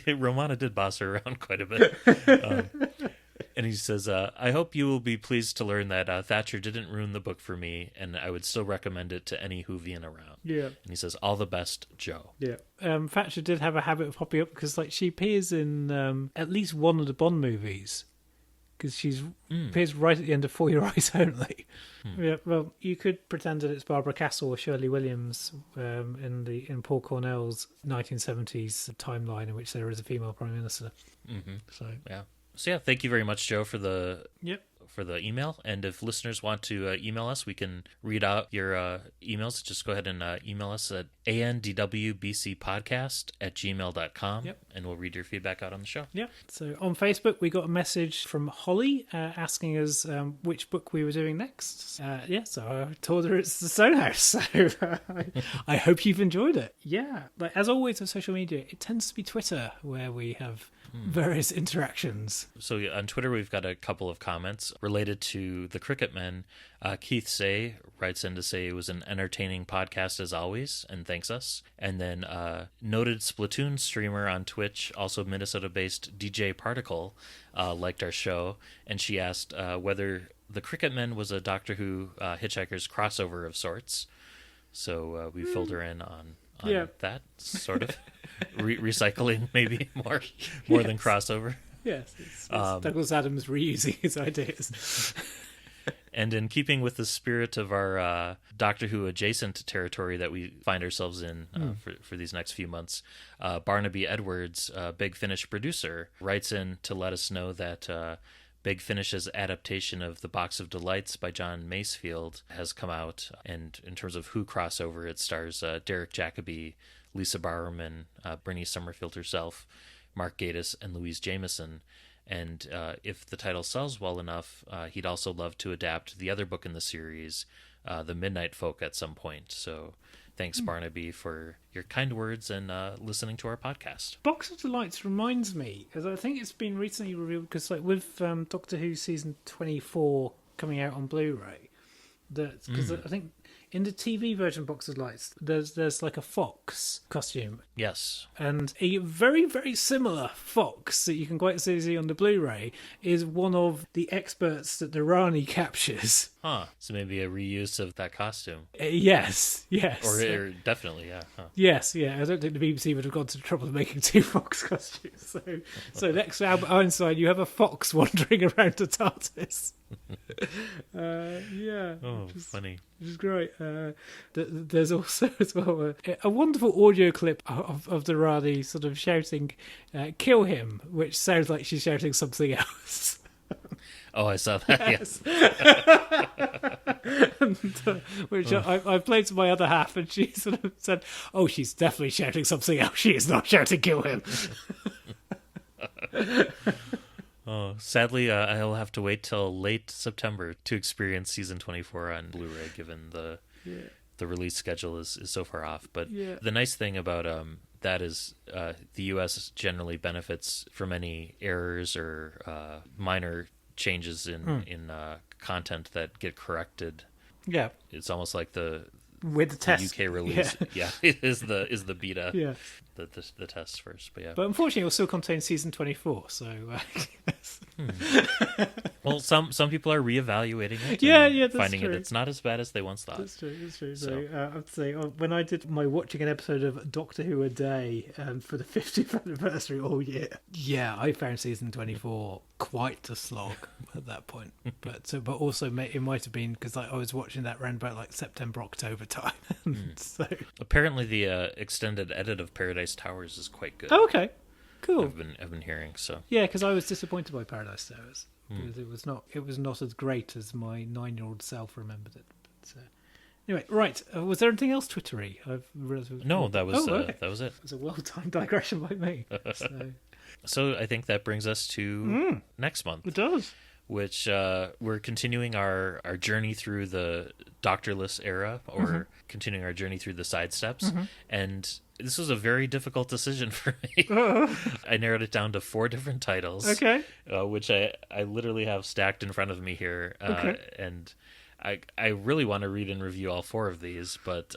Romana did boss her around quite a bit. And he says, I hope you will be pleased to learn that Thatcher didn't ruin the book for me, and I would still recommend it to any Whovian around. Yeah. And he says, all the best, Joe. Yeah. Thatcher did have a habit of popping up because she appears in at least one of the Bond movies. Because she appears right at the end of For Your Eyes Only. Yeah, well, you could pretend that it's Barbara Castle or Shirley Williams in Paul Cornell's 1970s timeline in which there is a female prime minister. Mm-hmm. So thank you very much, Joe, for the email. And if listeners want to email us, we can read out your emails. Just go ahead and email us at andwbcpodcast@gmail.com, and we'll read your feedback out on the show. Yeah. So on Facebook, we got a message from Holly asking us which book we were doing next. So I told her it's The Stonehouse. So I hope you've enjoyed it. Yeah. As always on social media, it tends to be Twitter where we have various interactions. So on Twitter, we've got a couple of comments related to the Cricket Men. Keith Say writes in to say it was an entertaining podcast as always, and thanks us. And then noted Splatoon streamer on Twitch, also Minnesota-based DJ Particle, liked our show, and she asked whether the Cricket Men was a Doctor Who Hitchhiker's crossover of sorts. So we filled her in on that, sort of. Recycling, maybe more than crossover. Yes, it's Douglas Adams reusing his ideas. And in keeping with the spirit of our Doctor Who adjacent territory that we find ourselves in for these next few months, Barnaby Edwards, Big Finish producer, writes in to let us know that Big Finish's adaptation of The Box of Delights by John Masefield has come out, and in terms of Who crossover, it stars Derek Jacobi, Lisa Barrowman, Bernice Summerfield herself, Mark Gatiss, and Louise Jameson. And if the title sells well enough, he'd also love to adapt the other book in the series, The Midnight Folk, at some point. So thanks, Barnaby, for your kind words and listening to our podcast. Box of Delights reminds me, because I think it's been recently revealed, because with Doctor Who Season 24 coming out on Blu-ray, because I think in the TV version of Box of Lights, there's like a fox costume. Yes. And a very, very similar fox that you can quite see on the Blu-ray is one of the experts that the Rani captures. Huh. So maybe a reuse of that costume. Yes. Or definitely, yeah. Huh. Yes, yeah. I don't think the BBC would have gone to the trouble of making two fox costumes. So next to Albert Einstein, you have a fox wandering around the TARDIS. Funny. Which is great. There's also as well a wonderful audio clip of the Rani sort of shouting, "Kill him," which sounds like she's shouting something else. Oh, I saw that, yes. Which I played to my other half, and she sort of said, "Oh, she's definitely shouting something else. She is not shouting 'kill him.'" Oh, sadly, I'll have to wait till late September to experience Season 24 on Blu-ray, given the release schedule is so far off. But the nice thing about that is the U.S. generally benefits from any errors or minor changes in content that get corrected. Yeah, it's almost like with the test UK release. It is the beta. Yeah. The tests first, but unfortunately, it will still contain Season 24. So, well, some people are reevaluating it. That's finding true. It's not as bad as they once thought. That's true. So, I'd say when I did my watching an episode of Doctor Who a day for the 50th anniversary all year, I found Season 24 quite a slog at that point. But also it might have been because I was watching that around about like September, October time. So apparently, the extended edit of Paradise Towers is quite good. Oh, okay, cool. I've been hearing so. Yeah, because I was disappointed by Paradise Towers because it was not as great as my 9-year-old self remembered it. But, anyway, right. Was there anything else Twittery? No, that was that was it. It was a well-timed digression by me. So I think that brings us to next month. It does. which we're continuing our journey through the Doctorless era, or continuing our journey through the sidesteps. And this was a very difficult decision for me. I narrowed it down to 4 different titles, which I literally have stacked in front of me here. And I really want to read and review all 4 of these, but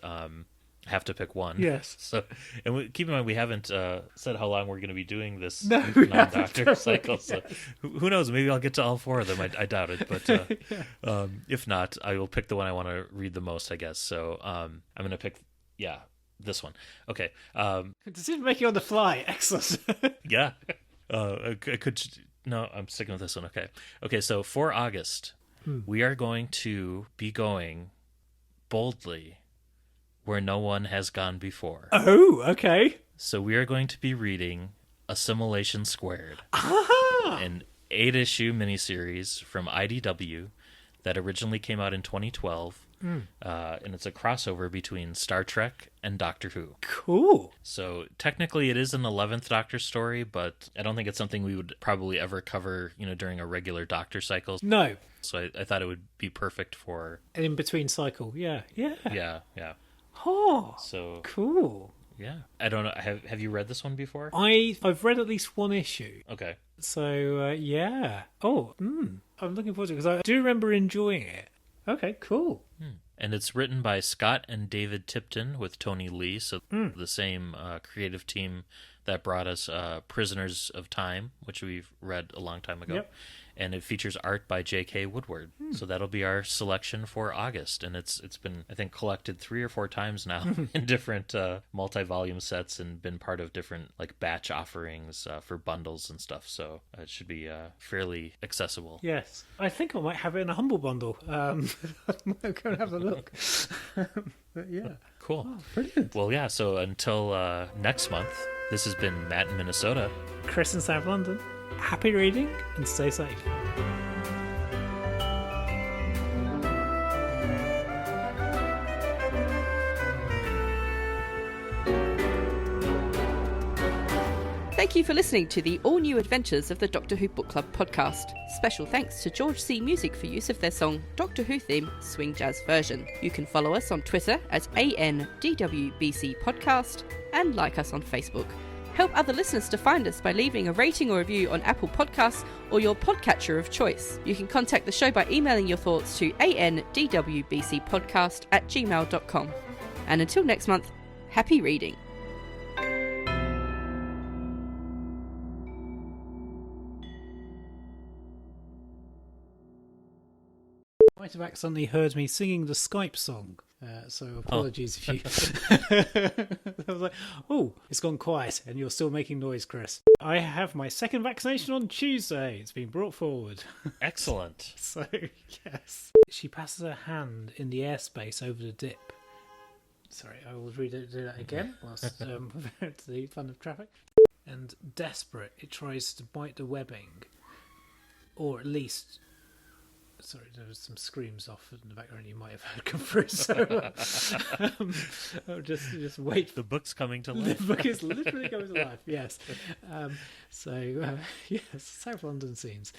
have to pick one. Yes. So, and keep in mind, we haven't said how long we're going to be doing this we non-doctor cycle. So, who knows? Maybe I'll get to all 4 of them. I doubt it, but if not, I will pick the one I want to read the most, I guess. So, I'm going to pick, this one. Okay. Decision making on the fly. Excellent. Yeah. I could. No, I'm sticking with this one. Okay. So for August, we are going to be going boldly where no one has gone before. Oh, okay. So we are going to be reading Assimilation Squared, an 8-issue miniseries from IDW that originally came out in 2012. And it's a crossover between Star Trek and Doctor Who. Cool. So technically it is an 11th Doctor story, but I don't think it's something we would probably ever cover, during a regular Doctor cycle. No. So I thought it would be perfect for An in-between cycle. Yeah. Yeah. Oh, So cool. yeah. I don't know. Have you read this one before? I've read at least 1 issue. Okay. So, yeah. Oh, I'm looking forward to it because I do remember enjoying it. Okay, cool. And it's written by Scott and David Tipton with Tony Lee, so the same creative team that brought us Prisoners of Time, which we've read a long time ago. Yep. And it features art by J.K. Woodward. So that'll be our selection for August. And it's been, I think, collected 3 or 4 times now in different multi-volume sets and been part of different batch offerings for bundles and stuff. So it should be fairly accessible. Yes. I think I might have it in a Humble Bundle. I might go and have a look. But yeah. Cool. Oh, brilliant. Well, yeah, so until next month, this has been Matt in Minnesota. Chris in South London. Happy reading and stay safe. Thank you for listening to the all-new adventures of the Doctor Who Book Club podcast. Special thanks to George C. Music for use of their song Doctor Who Theme Swing Jazz Version. You can follow us on Twitter at ANDWBC Podcast and like us on Facebook. Help other listeners to find us by leaving a rating or review on Apple Podcasts or your podcatcher of choice. You can contact the show by emailing your thoughts to andwbcpodcast@gmail.com. And until next month, happy reading. Might have accidentally heard me singing the Skype song. So apologies if you... I was like, oh, it's gone quiet and you're still making noise, Chris. I have my 2nd vaccination on Tuesday. It's been brought forward. Excellent. So, yes. She passes her hand in the airspace over the dip. Sorry, I will do that again whilst to the fun of traffic. And desperate, it tries to bite the webbing. Or at least... Sorry, there was some screams off in the background you might have heard come through. So I'll just wait. The book's coming to life. The book is literally coming to life. Yes. Yes, South London scenes.